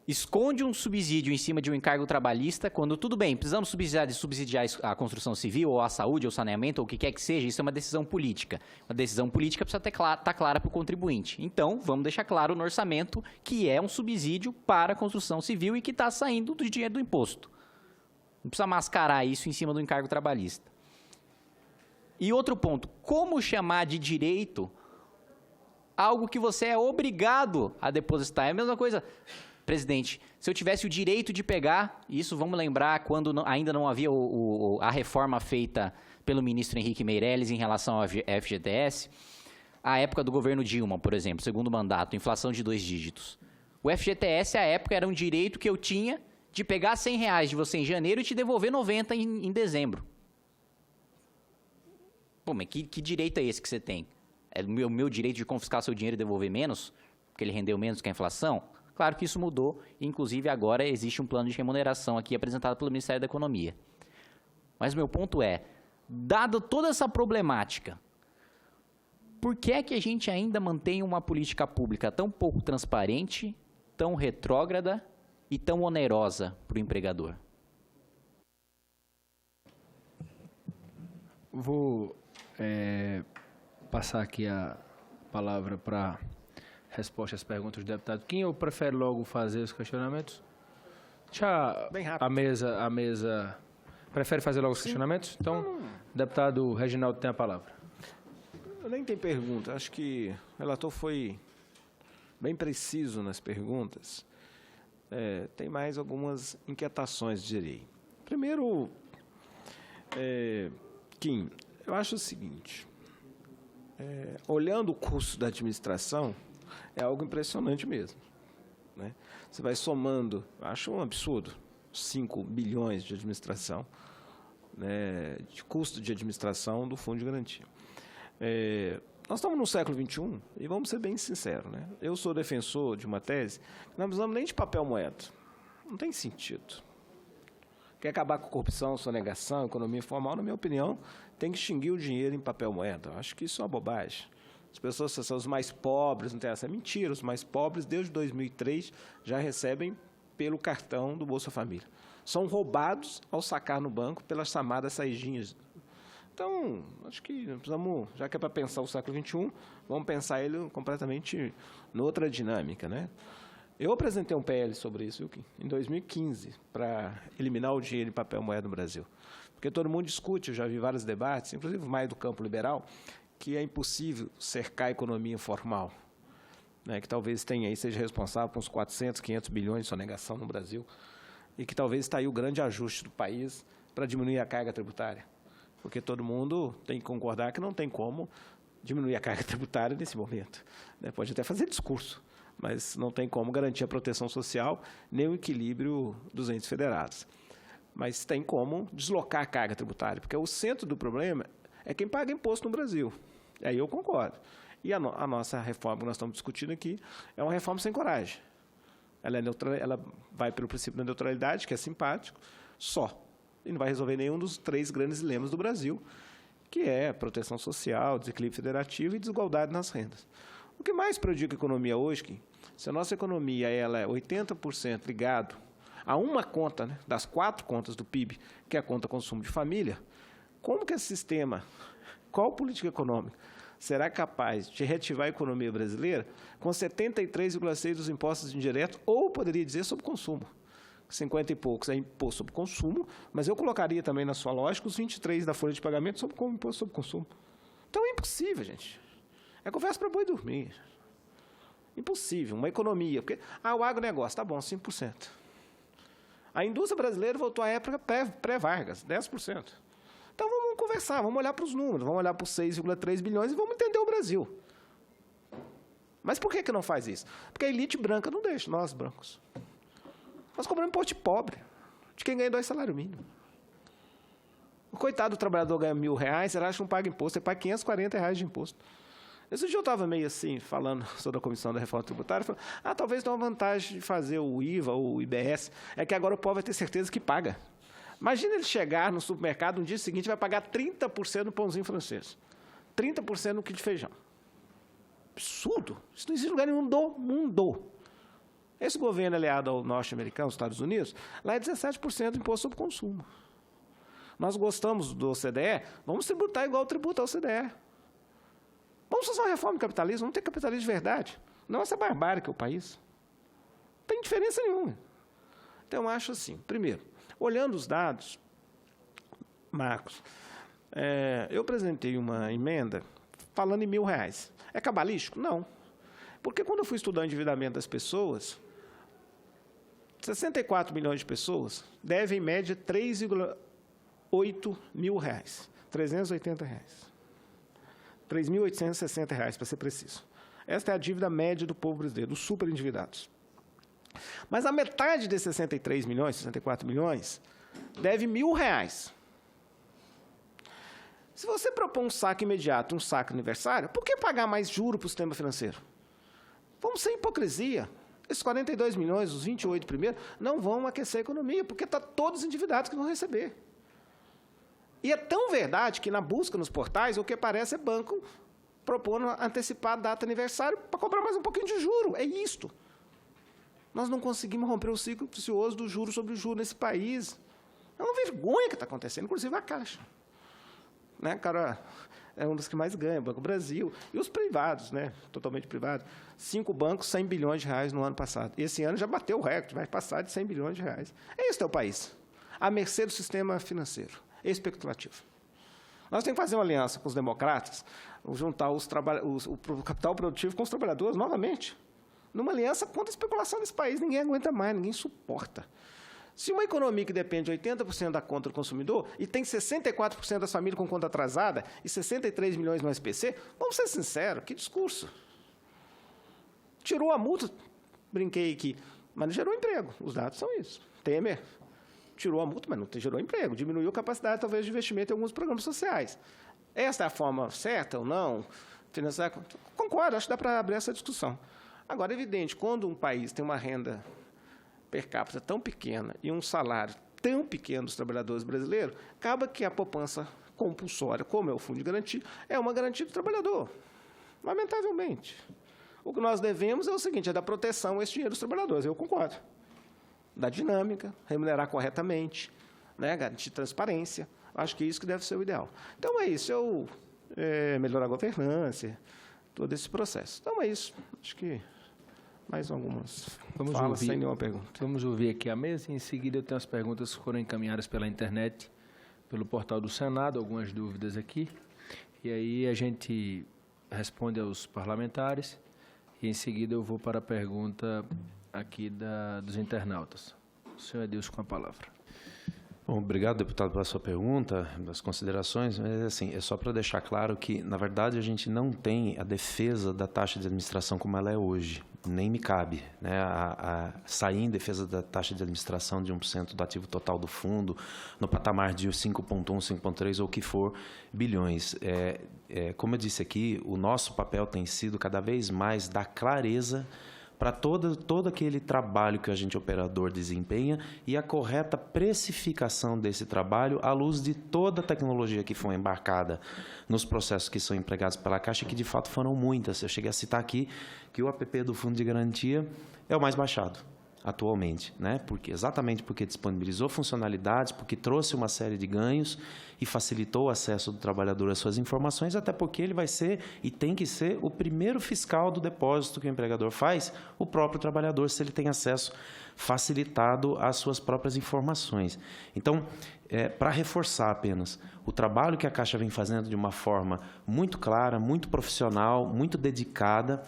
esconde um subsídio em cima de um encargo trabalhista, quando tudo bem, precisamos subsidiar a construção civil, ou a saúde, ou o saneamento, ou o que quer que seja, isso é uma decisão política. Uma decisão política precisa estar clara para o contribuinte. Então, vamos deixar claro no orçamento que é um subsídio para a construção civil e que está saindo do dinheiro do imposto. Não precisa mascarar isso em cima do encargo trabalhista. E outro ponto, como chamar de direito algo que você é obrigado a depositar? É a mesma coisa, presidente, se eu tivesse o direito de pegar, isso vamos lembrar quando ainda não havia a reforma feita pelo ministro Henrique Meirelles em relação ao FGTS, a época do governo Dilma, por exemplo, segundo mandato, inflação de 2 dígitos. O FGTS, à época, era um direito que eu tinha de pegar R$100 de você em janeiro e te devolver 90 em dezembro. Pô, mas que direito é esse que você tem? É o meu direito de confiscar seu dinheiro e devolver menos? Porque ele rendeu menos que a inflação? Claro que isso mudou, inclusive agora existe um plano de remuneração aqui apresentado pelo Ministério da Economia. Mas meu ponto é, dada toda essa problemática, por que é que a gente ainda mantém uma política pública tão pouco transparente, tão retrógrada e tão onerosa para o empregador? Vou passar aqui a palavra para resposta às perguntas do deputado Kim, ou prefere logo fazer os questionamentos? Deixa bem rápido. A mesa... Prefere fazer logo os questionamentos? Então, deputado Reginaldo tem a palavra. Eu nem tenho pergunta. Acho que o relator foi bem preciso nas perguntas. Tem mais algumas inquietações, direi. Primeiro, Kim, eu acho o seguinte, olhando o custo da administração, é algo impressionante mesmo, né? Você vai somando, acho um absurdo, 5 bilhões de administração, né, de custo de administração do Fundo de Garantia. Nós estamos no século XXI e vamos ser bem sinceros, né? Eu sou defensor de uma tese que não precisamos nem de papel moeda. Não tem sentido. Quer acabar com corrupção, sonegação, economia informal, na minha opinião, tem que extinguir o dinheiro em papel moeda. Eu acho que isso é uma bobagem. As pessoas são os mais pobres, não tem essa. É mentira, os mais pobres, desde 2003, já recebem pelo cartão do Bolsa Família. São roubados ao sacar no banco pelas chamadas saidinhas. Então, acho que precisamos, já que é para pensar o século XXI, vamos pensar ele completamente noutra dinâmica, né? Eu apresentei um PL sobre isso, viu, Kim, em 2015, para eliminar o dinheiro em papel moeda no Brasil. Porque todo mundo discute, eu já vi vários debates, inclusive mais do campo liberal, que é impossível cercar a economia informal, né, que talvez tenha aí, seja responsável por uns 400, 500 bilhões de sonegação no Brasil, e que talvez está aí o grande ajuste do país para diminuir a carga tributária. Porque todo mundo tem que concordar que não tem como diminuir a carga tributária nesse momento, né? Pode até fazer discurso, mas não tem como garantir a proteção social nem o equilíbrio dos entes federados. Mas tem como deslocar a carga tributária, porque o centro do problema é quem paga imposto no Brasil. Aí eu concordo. E a nossa reforma que nós estamos discutindo aqui é uma reforma sem coragem. Ela vai pelo princípio da neutralidade, que é simpático, só. E não vai resolver nenhum dos 3 grandes dilemas do Brasil, que é proteção social, desequilíbrio federativo e desigualdade nas rendas. O que mais prejudica a economia hoje, que se a nossa economia ela é 80% ligado a uma conta, né, das 4 contas do PIB, que é a conta consumo de família, como que esse sistema, qual política econômica, será capaz de reativar a economia brasileira com 73,6% dos impostos indiretos, ou poderia dizer sobre consumo. 50 e poucos é imposto sobre consumo, mas eu colocaria também na sua lógica os 23 da folha de pagamento sobre imposto sobre consumo. Então é impossível, gente. É conversa para boi dormir. Impossível. Uma economia. Porque, o agronegócio, tá bom, 5%. A indústria brasileira voltou à época pré-Vargas, 10%. Então vamos conversar, vamos olhar para os números, vamos olhar para os 6,3 bilhões e vamos entender o Brasil. Mas por que não faz isso? Porque a elite branca não deixa, nós brancos. Nós cobramos imposto de pobre, de quem ganha 2 salários mínimos. O coitado do trabalhador ganha R$1.000, ele acha que não paga imposto, ele paga R$540 de imposto. Esse dia eu estava meio assim, falando sobre a Comissão da Reforma Tributária, falando, talvez tenha uma vantagem de fazer o IVA ou o IBS, é que agora o povo vai ter certeza que paga. Imagina ele chegar no supermercado, no dia seguinte, vai pagar 30% no pãozinho francês, 30% no quilo de feijão. Absurdo. Isso não existe em lugar nenhum do mundo. Esse governo aliado ao norte-americano, os Estados Unidos, lá é 17% de imposto sobre consumo. Nós gostamos do OCDE, vamos tributar igual tributa ao OCDE. Vamos fazer uma reforma do capitalismo, vamos ter capitalismo de verdade. Não essa barbárie que é o país. Não tem diferença nenhuma. Então, eu acho assim, primeiro, olhando os dados, Marcos, eu apresentei uma emenda falando em R$1.000. É cabalístico? Não. Porque quando eu fui estudar o endividamento das pessoas, 64 milhões de pessoas devem, em média, R$3,8 mil. R$380. R$3.860, para ser preciso. Esta é a dívida média do povo brasileiro, dos superendividados. Mas a metade desses 63 milhões, 64 milhões, deve R$1.000. Se você propor um saque imediato, um saque aniversário, por que pagar mais juro para o sistema financeiro? Vamos sem hipocrisia. Esses 42 milhões, os 28 primeiros, não vão aquecer a economia, porque estão todos endividados que vão receber. E é tão verdade que, na busca nos portais, o que aparece é banco propondo antecipar a data aniversário para cobrar mais um pouquinho de juro. É isto. Nós não conseguimos romper o ciclo vicioso do juro sobre o juro nesse país. É uma vergonha que está acontecendo, inclusive a Caixa. Né, cara, é um dos que mais ganha, Banco Brasil. E os privados, né, totalmente privados. 5 bancos, R$100 bilhões no ano passado. E esse ano já bateu o recorde, vai passar de R$100 bilhões. Esse é o país. À mercê do sistema financeiro, especulativo. Nós temos que fazer uma aliança com os democratas, juntar o capital produtivo com os trabalhadores novamente. Numa aliança contra a especulação desse país. Ninguém aguenta mais, ninguém suporta. Se uma economia que depende de 80% da conta do consumidor e tem 64% das famílias com conta atrasada e 63 milhões no SPC, vamos ser sinceros, que discurso. Tirou a multa, brinquei aqui, mas não gerou emprego. Os dados são isso. Temer tirou a multa, mas não gerou emprego. Diminuiu a capacidade, talvez, de investimento em alguns programas sociais. Esta é a forma certa ou não? Financiar? Concordo, acho que dá para abrir essa discussão. Agora, é evidente, quando um país tem uma renda per capita tão pequena e um salário tão pequeno dos trabalhadores brasileiros, acaba que a poupança compulsória, como é o Fundo de Garantia, é uma garantia do trabalhador, lamentavelmente. O que nós devemos é o seguinte, é dar proteção a esse dinheiro dos trabalhadores, eu concordo. Da dinâmica, remunerar corretamente, né, garantir transparência, acho que é isso que deve ser o ideal. Então, é isso, melhorar a governança, todo esse processo. Então, é isso, acho que mais algumas falas sem nenhuma pergunta. Vamos ouvir aqui a mesa e, em seguida, eu tenho as perguntas que foram encaminhadas pela internet, pelo portal do Senado, algumas dúvidas aqui. E aí a gente responde aos parlamentares e, em seguida, eu vou para a pergunta aqui dos internautas. O senhor Edilson com a palavra. Bom, obrigado, deputado, pela sua pergunta, das considerações, mas assim, é só para deixar claro que, na verdade, a gente não tem a defesa da taxa de administração como ela é hoje, nem me cabe, né, sair em defesa da taxa de administração de 1% do ativo total do fundo, no patamar de 5,1, 5,3 ou o que for, bilhões. Como eu disse aqui, o nosso papel tem sido cada vez mais dar clareza para todo aquele trabalho que o agente operador desempenha e a correta precificação desse trabalho à luz de toda a tecnologia que foi embarcada nos processos que são empregados pela Caixa, que de fato foram muitas. Eu cheguei a citar aqui que o app do Fundo de Garantia é o mais baixado. atualmente, né? Exatamente porque disponibilizou funcionalidades, porque trouxe uma série de ganhos e facilitou o acesso do trabalhador às suas informações, até porque ele vai ser e tem que ser o primeiro fiscal do depósito que o empregador faz, o próprio trabalhador, se ele tem acesso facilitado às suas próprias informações. Então, para reforçar apenas, o trabalho que a Caixa vem fazendo de uma forma muito clara, muito profissional, muito dedicada,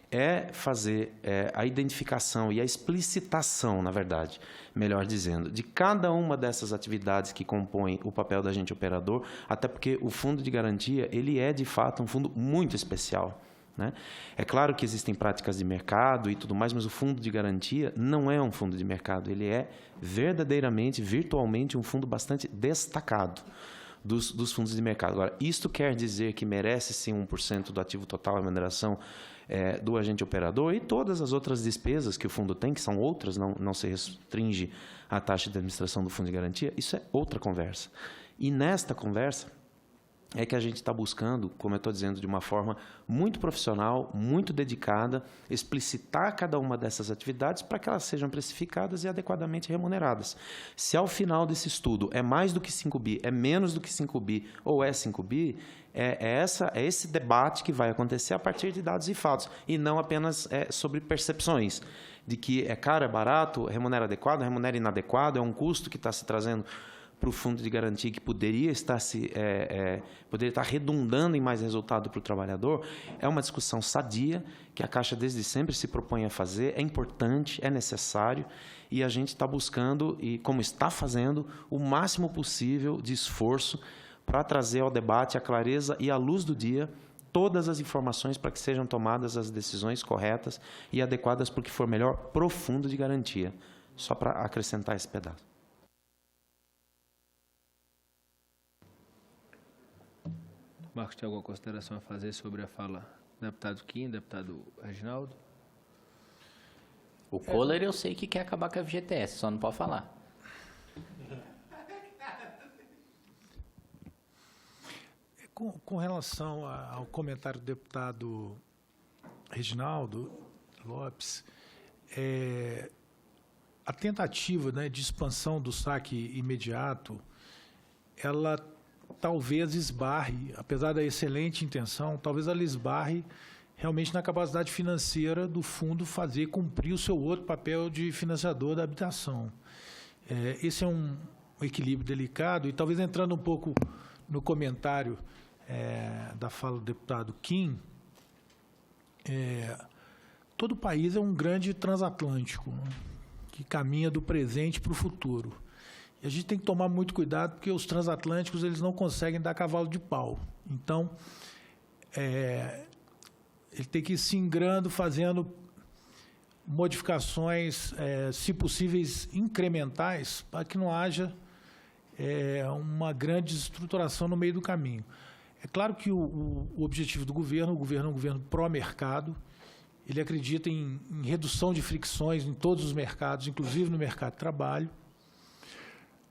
é fazer a identificação e a explicitação, na verdade, melhor dizendo, de cada uma dessas atividades que compõem o papel da agente operador, até porque o fundo de garantia, ele é, de fato, um fundo muito especial, né? É claro que existem práticas de mercado e tudo mais, mas o fundo de garantia não é um fundo de mercado, ele é verdadeiramente, virtualmente, um fundo bastante destacado dos fundos de mercado. Agora, isto quer dizer que merece sim 1% do ativo total à remuneração do agente operador e todas as outras despesas que o fundo tem, que são outras, não se restringe à taxa de administração do fundo de garantia, isso é outra conversa. E nesta conversa é que a gente está buscando, como eu estou dizendo, de uma forma muito profissional, muito dedicada, explicitar cada uma dessas atividades para que elas sejam precificadas e adequadamente remuneradas. Se ao final desse estudo é mais do que 5 bi, é menos do que 5 bi ou é 5 bi, é esse debate que vai acontecer a partir de dados e fatos, e não apenas sobre percepções de que é caro, é barato, remunera adequado, remunera inadequado, é um custo que está se trazendo para o fundo de garantia que poderia estar redundando em mais resultado para o trabalhador. É uma discussão sadia, que a Caixa desde sempre se propõe a fazer, é importante, é necessário, e a gente está buscando, e como está fazendo, o máximo possível de esforço para trazer ao debate a clareza e a luz do dia todas as informações para que sejam tomadas as decisões corretas e adequadas para o que for melhor para o fundo de garantia. Só para acrescentar esse pedaço. Marcos, tem alguma consideração a fazer sobre a fala do deputado Kim, deputado Reginaldo? O Kohler eu sei que quer acabar com a FGTS, só não pode falar. Com relação ao comentário do deputado Reginaldo Lopes, a tentativa, né, de expansão do saque imediato, ela talvez esbarre, apesar da excelente intenção, talvez ela esbarre realmente na capacidade financeira do fundo fazer cumprir o seu outro papel de financiador da habitação. Esse é um equilíbrio delicado, e talvez entrando um pouco no comentário da fala do deputado Kim, todo país é um grande transatlântico, né, que caminha do presente para o futuro. E a gente tem que tomar muito cuidado, porque os transatlânticos eles não conseguem dar cavalo de pau. Então, ele tem que ir se ingrando, fazendo modificações, se possíveis, incrementais, para que não haja uma grande desestruturação no meio do caminho. É claro que o objetivo do governo, é um governo pró-mercado, ele acredita em redução de fricções em todos os mercados, inclusive no mercado de trabalho,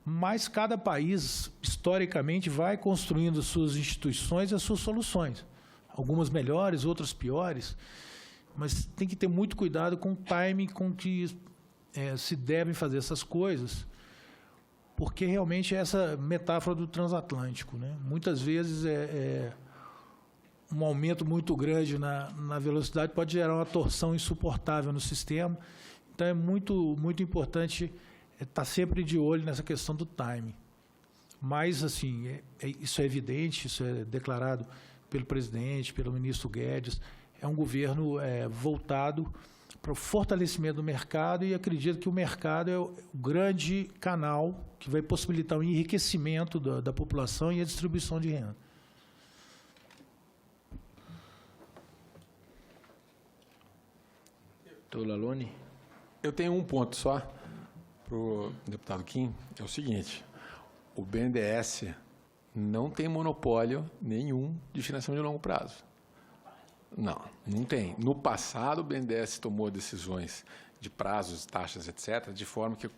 mas cada país, historicamente, vai construindo suas instituições e as suas soluções. Algumas melhores, outras piores, mas tem que ter muito cuidado com o timing com que se devem fazer essas coisas, porque realmente é essa metáfora do transatlântico, né? Muitas vezes um aumento muito grande na velocidade pode gerar uma torção insuportável no sistema. Então, é muito, muito importante estar sempre de olho nessa questão do timing. Mas, assim, isso é evidente, isso é declarado pelo presidente, pelo ministro Guedes. É um governo voltado para o fortalecimento do mercado, e acredito que o mercado é o grande canal que vai possibilitar o enriquecimento da população e a distribuição de renda. Doutor Lalone? Eu tenho um ponto só para o deputado Kim, é o seguinte: o BNDES não tem monopólio nenhum de financiamento de longo prazo. Não tem. No passado, o BNDES tomou decisões de prazos, taxas, etc., de forma que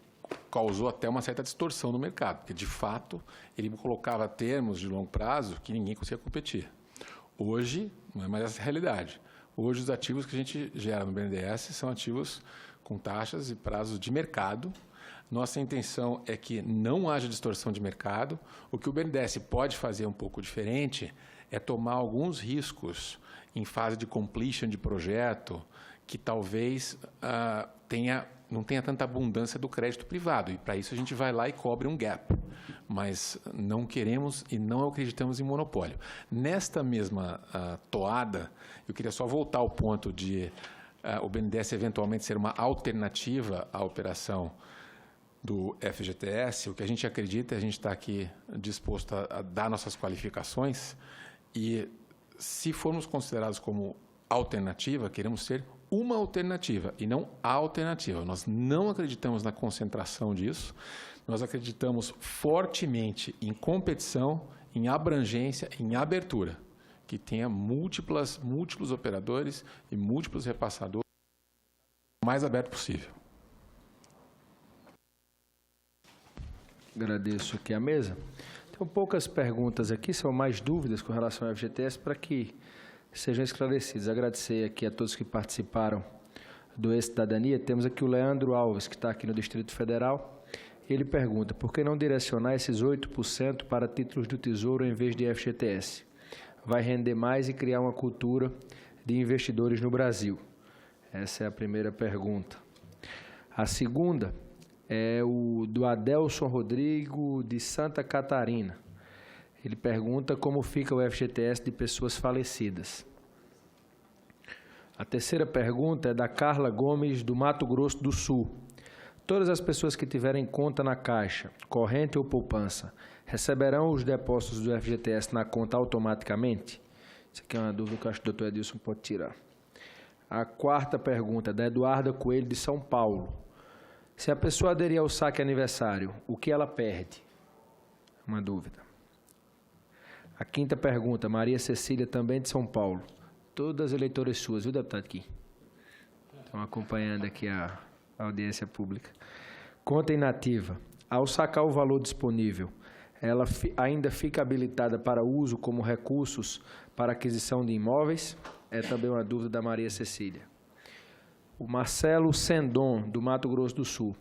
causou até uma certa distorção no mercado, porque, de fato, ele colocava termos de longo prazo que ninguém conseguia competir. Hoje, não é mais essa a realidade. Hoje, os ativos que a gente gera no BNDES são ativos com taxas e prazos de mercado. Nossa intenção é que não haja distorção de mercado. O que o BNDES pode fazer um pouco diferente é tomar alguns riscos em fase de completion de projeto, que talvez não tenha tanta abundância do crédito privado. E, para isso, a gente vai lá e cobre um gap. Mas não queremos e não acreditamos em monopólio. Nesta mesma toada, eu queria só voltar ao ponto de o BNDES eventualmente ser uma alternativa à operação do FGTS. O que a gente acredita, a gente está aqui disposto a dar nossas qualificações e, se formos considerados como alternativa, queremos ser uma alternativa e não a alternativa. Nós não acreditamos na concentração disso, nós acreditamos fortemente em competição, em abrangência, em abertura, que tenha múltiplos operadores e múltiplos repassadores, o mais aberto possível. Agradeço aqui a mesa. Tenho poucas perguntas aqui, são mais dúvidas com relação ao FGTS, para que sejam esclarecidas. Agradecer aqui a todos que participaram do E-Cidadania. Temos aqui o Leandro Alves, que está aqui no Distrito Federal. Ele pergunta, por que não direcionar esses 8% para títulos do Tesouro em vez de FGTS? Vai render mais e criar uma cultura de investidores no Brasil. Essa é a primeira pergunta. A segunda é o do Adelson Rodrigo, de Santa Catarina. Ele pergunta como fica o FGTS de pessoas falecidas. A terceira pergunta é da Carla Gomes, do Mato Grosso do Sul. Todas as pessoas que tiverem conta na Caixa, corrente ou poupança, receberão os depósitos do FGTS na conta automaticamente? Isso aqui é uma dúvida que eu acho que o doutor Edilson pode tirar. A quarta pergunta é da Eduarda Coelho, de São Paulo. Se a pessoa aderir ao saque aniversário, o que ela perde? Uma dúvida. A quinta pergunta, Maria Cecília, também de São Paulo. Todas eleitoras suas, viu, deputado aqui? Estão acompanhando aqui a audiência pública. Conta inativa. Ao sacar o valor disponível, ela ainda fica habilitada para uso como recursos para aquisição de imóveis? É também uma dúvida da Maria Cecília. O Marcelo Sendon, do Mato Grosso do Sul.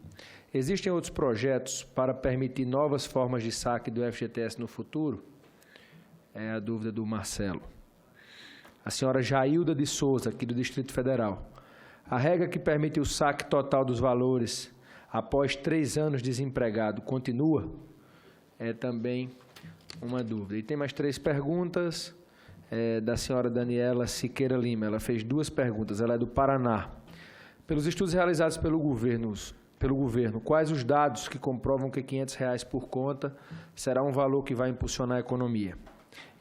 Existem outros projetos para permitir novas formas de saque do FGTS no futuro? É a dúvida do Marcelo. A senhora Jailda de Souza, aqui do Distrito Federal. A regra que permite o saque total dos valores após 3 anos desempregado continua? É também uma dúvida. E tem mais 3 perguntas da senhora Daniela Siqueira Lima. Ela fez 2 perguntas. Ela é do Paraná. Pelos estudos realizados pelo governo, quais os dados que comprovam que R$500 por conta será um valor que vai impulsionar a economia?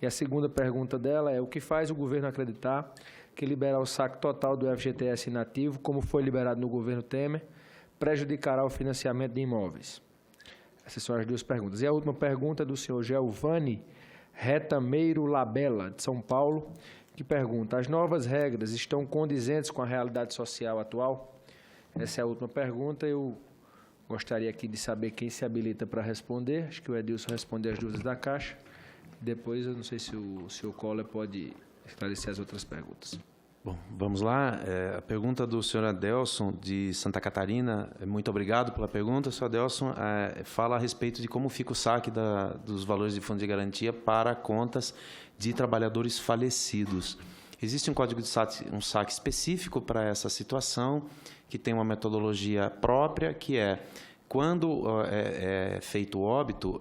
E a segunda pergunta dela é: o que faz o governo acreditar que liberar o saque total do FGTS inativo, como foi liberado no governo Temer, prejudicará o financiamento de imóveis? Essas são as 2 perguntas. E a última pergunta é do senhor Geovani Retameiro Labella, de São Paulo, que pergunta: as novas regras estão condizentes com a realidade social atual? Essa é a última pergunta. Eu gostaria aqui de saber quem se habilita para responder. Acho que o Edilson respondeu as dúvidas da Caixa. Depois, eu não sei se o senhor Coller pode esclarecer as outras perguntas. Bom, vamos lá. A pergunta do senhor Adelson, de Santa Catarina. Muito obrigado pela pergunta. O senhor Adelson fala a respeito de como fica o saque dos valores de fundo de garantia para contas de trabalhadores falecidos. Existe um código de saque específico para essa situação, que tem uma metodologia própria, que é: quando é feito o óbito,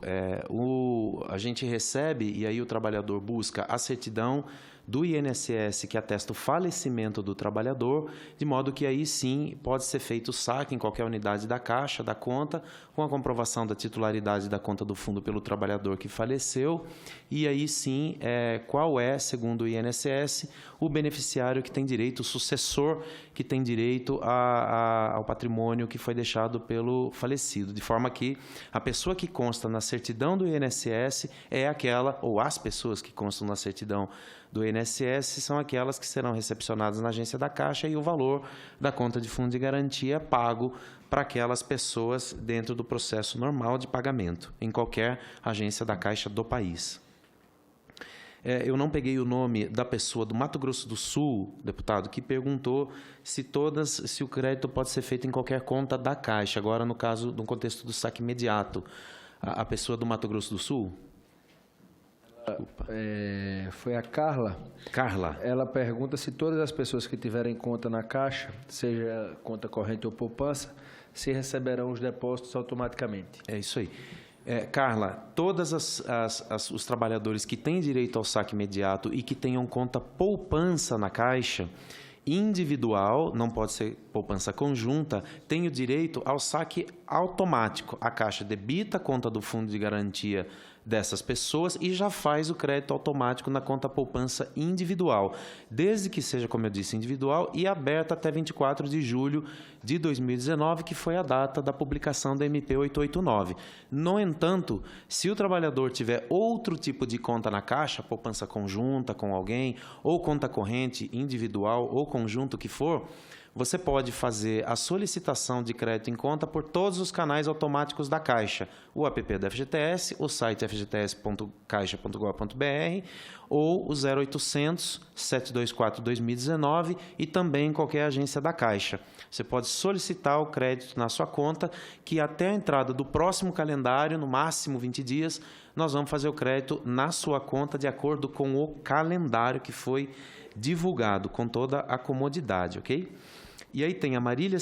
a gente recebe, e aí o trabalhador busca a certidão do INSS que atesta o falecimento do trabalhador, de modo que aí sim pode ser feito o saque em qualquer unidade da Caixa, da conta, com a comprovação da titularidade da conta do fundo pelo trabalhador que faleceu, e aí sim qual é, segundo o INSS, o beneficiário que tem direito, o sucessor que tem direito ao patrimônio que foi deixado pelo falecido, de forma que a pessoa que consta na certidão do INSS é aquela, ou as pessoas que constam na certidão do INSS são aquelas que serão recepcionadas na agência da Caixa, e o valor da conta de fundo de garantia é pago para aquelas pessoas dentro do processo normal de pagamento, em qualquer agência da Caixa do país. Eu não peguei o nome da pessoa do Mato Grosso do Sul, deputado, que perguntou se o crédito pode ser feito em qualquer conta da Caixa, agora no contexto do saque imediato. A pessoa do Mato Grosso do Sul? Desculpa. Foi a Carla. Carla. Ela pergunta se todas as pessoas que tiverem conta na Caixa, seja conta corrente ou poupança, se receberão os depósitos automaticamente. É isso aí. Carla, todos os trabalhadores que têm direito ao saque imediato e que tenham conta poupança na Caixa, individual, não pode ser poupança conjunta, tem o direito ao saque automático. A Caixa debita a conta do fundo de garantia dessas pessoas e já faz o crédito automático na conta poupança individual, desde que seja, como eu disse, individual e aberta até 24 de julho de 2019, que foi a data da publicação da MP 889. No entanto, se o trabalhador tiver outro tipo de conta na Caixa, poupança conjunta com alguém, ou conta corrente individual ou conjunto que for, você pode fazer a solicitação de crédito em conta por todos os canais automáticos da Caixa, o app da FGTS, o site fgts.caixa.gov.br ou o 0800 724 2019 e também em qualquer agência da Caixa. Você pode solicitar o crédito na sua conta, que até a entrada do próximo calendário, no máximo 20 dias, nós vamos fazer o crédito na sua conta de acordo com o calendário que foi divulgado, com toda a comodidade, ok? E aí tem a Maria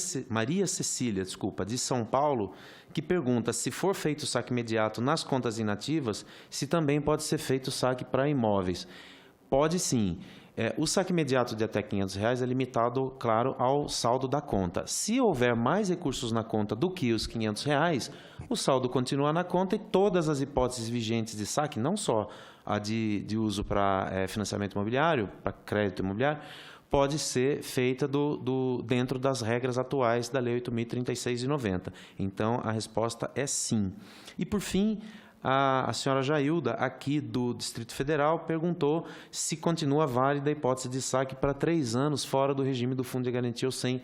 Cecília, de São Paulo, que pergunta se for feito o saque imediato nas contas inativas, se também pode ser feito o saque para imóveis. Pode sim. O saque imediato de até R$500 é limitado, claro, ao saldo da conta. Se houver mais recursos na conta do que os R$500, o saldo continua na conta e todas as hipóteses vigentes de saque, não só a de uso para financiamento imobiliário, para crédito imobiliário, pode ser feita dentro das regras atuais da Lei 8.036 de 90. Então, a resposta é sim. E, por fim, a senhora Jailda, aqui do Distrito Federal, perguntou se continua válida a hipótese de saque para 3 anos fora do regime do Fundo de Garantia ou sem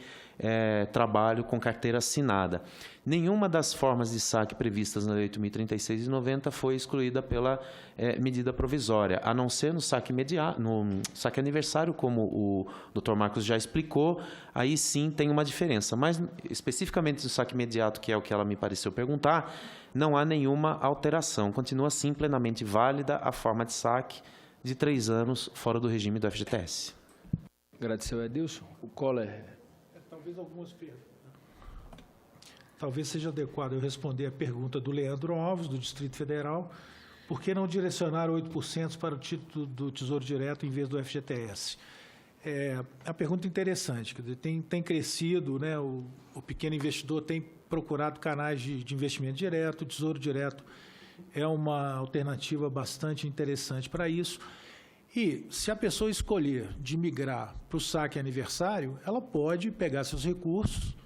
trabalho com carteira assinada. Nenhuma das formas de saque previstas na Lei 8.036 de 90 foi excluída pela medida provisória, a não ser no saque imediato, no saque aniversário, como o Dr. Marcos já explicou, aí sim tem uma diferença. Mas, especificamente no saque imediato, que é o que ela me pareceu perguntar, não há nenhuma alteração. Continua sim plenamente válida a forma de saque de 3 anos fora do regime do FGTS. Agradeceu, Edilson. O Coller. Talvez Talvez seja adequado eu responder a pergunta do Leandro Alves, do Distrito Federal, por que não direcionar 8% para o título do Tesouro Direto em vez do FGTS? A pergunta é interessante, quer dizer, tem crescido, né, o pequeno investidor tem procurado canais de investimento direto, o Tesouro Direto é uma alternativa bastante interessante para isso. E, se a pessoa escolher de migrar para o saque aniversário, ela pode pegar seus recursos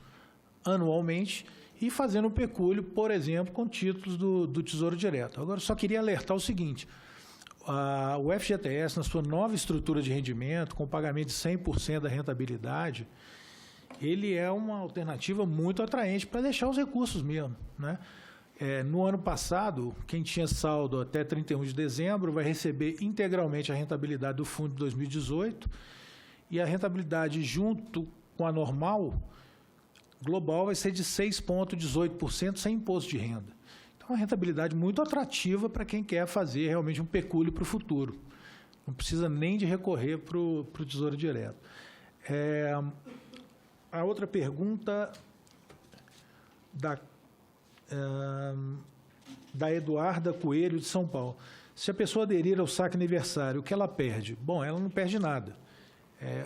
anualmente e fazer um pecúlio, por exemplo, com títulos do Tesouro Direto. Agora, só queria alertar o seguinte, o FGTS, na sua nova estrutura de rendimento, com pagamento de 100% da rentabilidade, ele é uma alternativa muito atraente para deixar os recursos mesmo, né? No ano passado, quem tinha saldo até 31 de dezembro vai receber integralmente a rentabilidade do fundo de 2018 e a rentabilidade junto com a normal global vai ser de 6,18% sem imposto de renda. Então, é uma rentabilidade muito atrativa para quem quer fazer realmente um pecúlio para o futuro. Não precisa nem de recorrer para o Tesouro Direto. A outra pergunta da Eduarda Coelho, de São Paulo. Se a pessoa aderir ao saque aniversário, o que ela perde? Bom, ela não perde nada.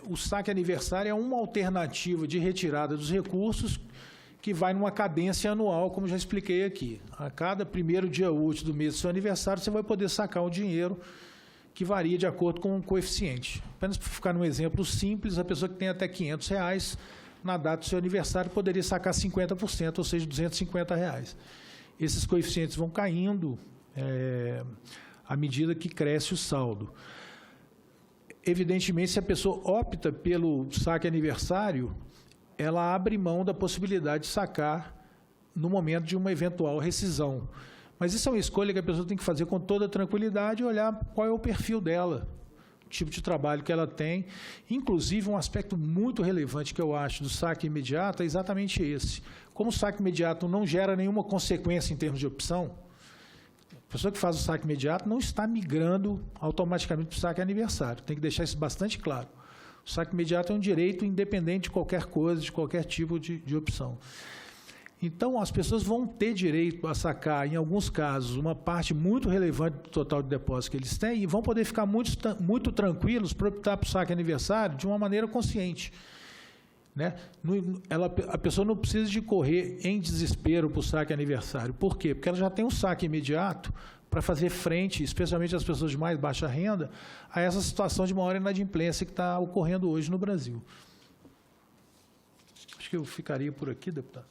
O saque aniversário é uma alternativa de retirada dos recursos que vai numa cadência anual, como já expliquei aqui. A cada primeiro dia útil do mês do seu aniversário, você vai poder sacar um dinheiro que varia de acordo com o coeficiente. Apenas para ficar num exemplo simples, a pessoa que tem até R$500, na data do seu aniversário, poderia sacar 50%, ou seja, R$250. Esses coeficientes vão caindo à medida que cresce o saldo. Evidentemente, se a pessoa opta pelo saque aniversário, ela abre mão da possibilidade de sacar no momento de uma eventual rescisão. Mas isso é uma escolha que a pessoa tem que fazer com toda tranquilidade e olhar qual é o perfil dela, o tipo de trabalho que ela tem. Inclusive, um aspecto muito relevante que eu acho do saque imediato é exatamente esse. Como o saque imediato não gera nenhuma consequência em termos de opção, a pessoa que faz o saque imediato não está migrando automaticamente para o saque aniversário. Tem que deixar isso bastante claro. O saque imediato é um direito independente de qualquer coisa, de qualquer tipo de opção. Então, as pessoas vão ter direito a sacar, em alguns casos, uma parte muito relevante do total de depósito que eles têm e vão poder ficar muito tranquilos para optar por saque aniversário de uma maneira consciente. Né? A pessoa não precisa de correr em desespero para o saque aniversário. Por quê? Porque ela já tem um saque imediato para fazer frente, especialmente as pessoas de mais baixa renda, a essa situação de maior inadimplência que está ocorrendo hoje no Brasil. Acho que eu ficaria por aqui, deputado.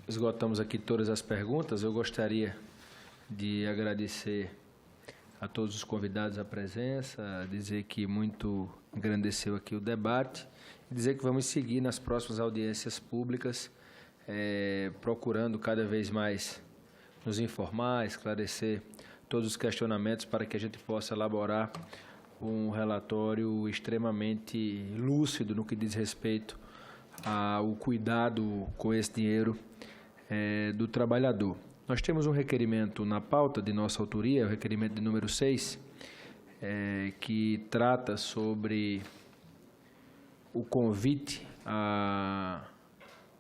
Esgotamos aqui todas as perguntas. Eu gostaria de agradecer a todos os convidados a presença, dizer que muito engrandeceu aqui o debate, e dizer que vamos seguir nas próximas audiências públicas, procurando cada vez mais nos informar, esclarecer todos os questionamentos para que a gente possa elaborar um relatório extremamente lúcido no que diz respeito ao cuidado com esse dinheiro do trabalhador. Nós temos um requerimento na pauta de nossa autoria, o requerimento de número 6, que trata sobre o convite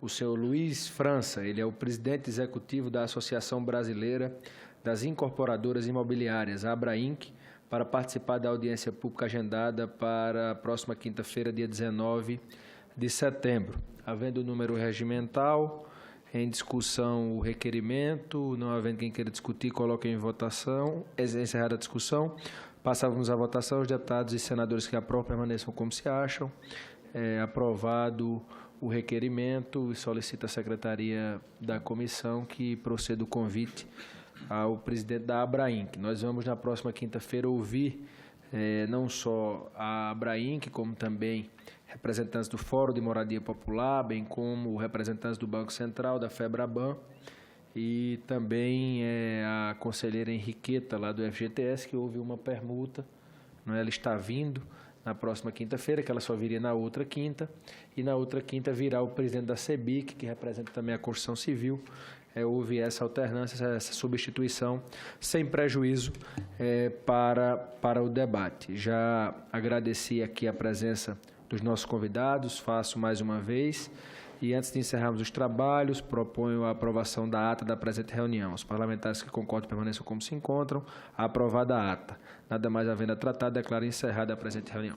o senhor Luiz França. Ele é o presidente executivo da Associação Brasileira das Incorporadoras Imobiliárias, Abrainc, para participar da audiência pública agendada para a próxima quinta-feira, dia 19 de setembro. Havendo o número regimental, em discussão o requerimento, não havendo quem queira discutir, coloque em votação. Encerrada a discussão, passávamos à votação. Os deputados e senadores que aprovam permaneçam como se acham. Aprovado o requerimento, e solicita a secretaria da comissão que proceda o convite ao presidente da Abrainc. Nós vamos, na próxima quinta-feira, ouvir não só a Abrainc, como também representantes do Fórum de Moradia Popular, bem como representantes do Banco Central, da FEBRABAN, e também a conselheira Henriqueta, lá do FGTS, que houve uma permuta. Ela está vindo na próxima quinta-feira, que ela só viria na outra quinta, e na outra quinta virá o presidente da CEBIC, que representa também a construção civil. Houve essa alternância, essa substituição, sem prejuízo para o debate. Já agradeci aqui a presença dos nossos convidados, faço mais uma vez, e antes de encerrarmos os trabalhos, proponho a aprovação da ata da presente reunião. Os parlamentares que concordam permaneçam como se encontram. Aprovada a ata. Nada mais havendo a tratar, declaro encerrada a presente reunião.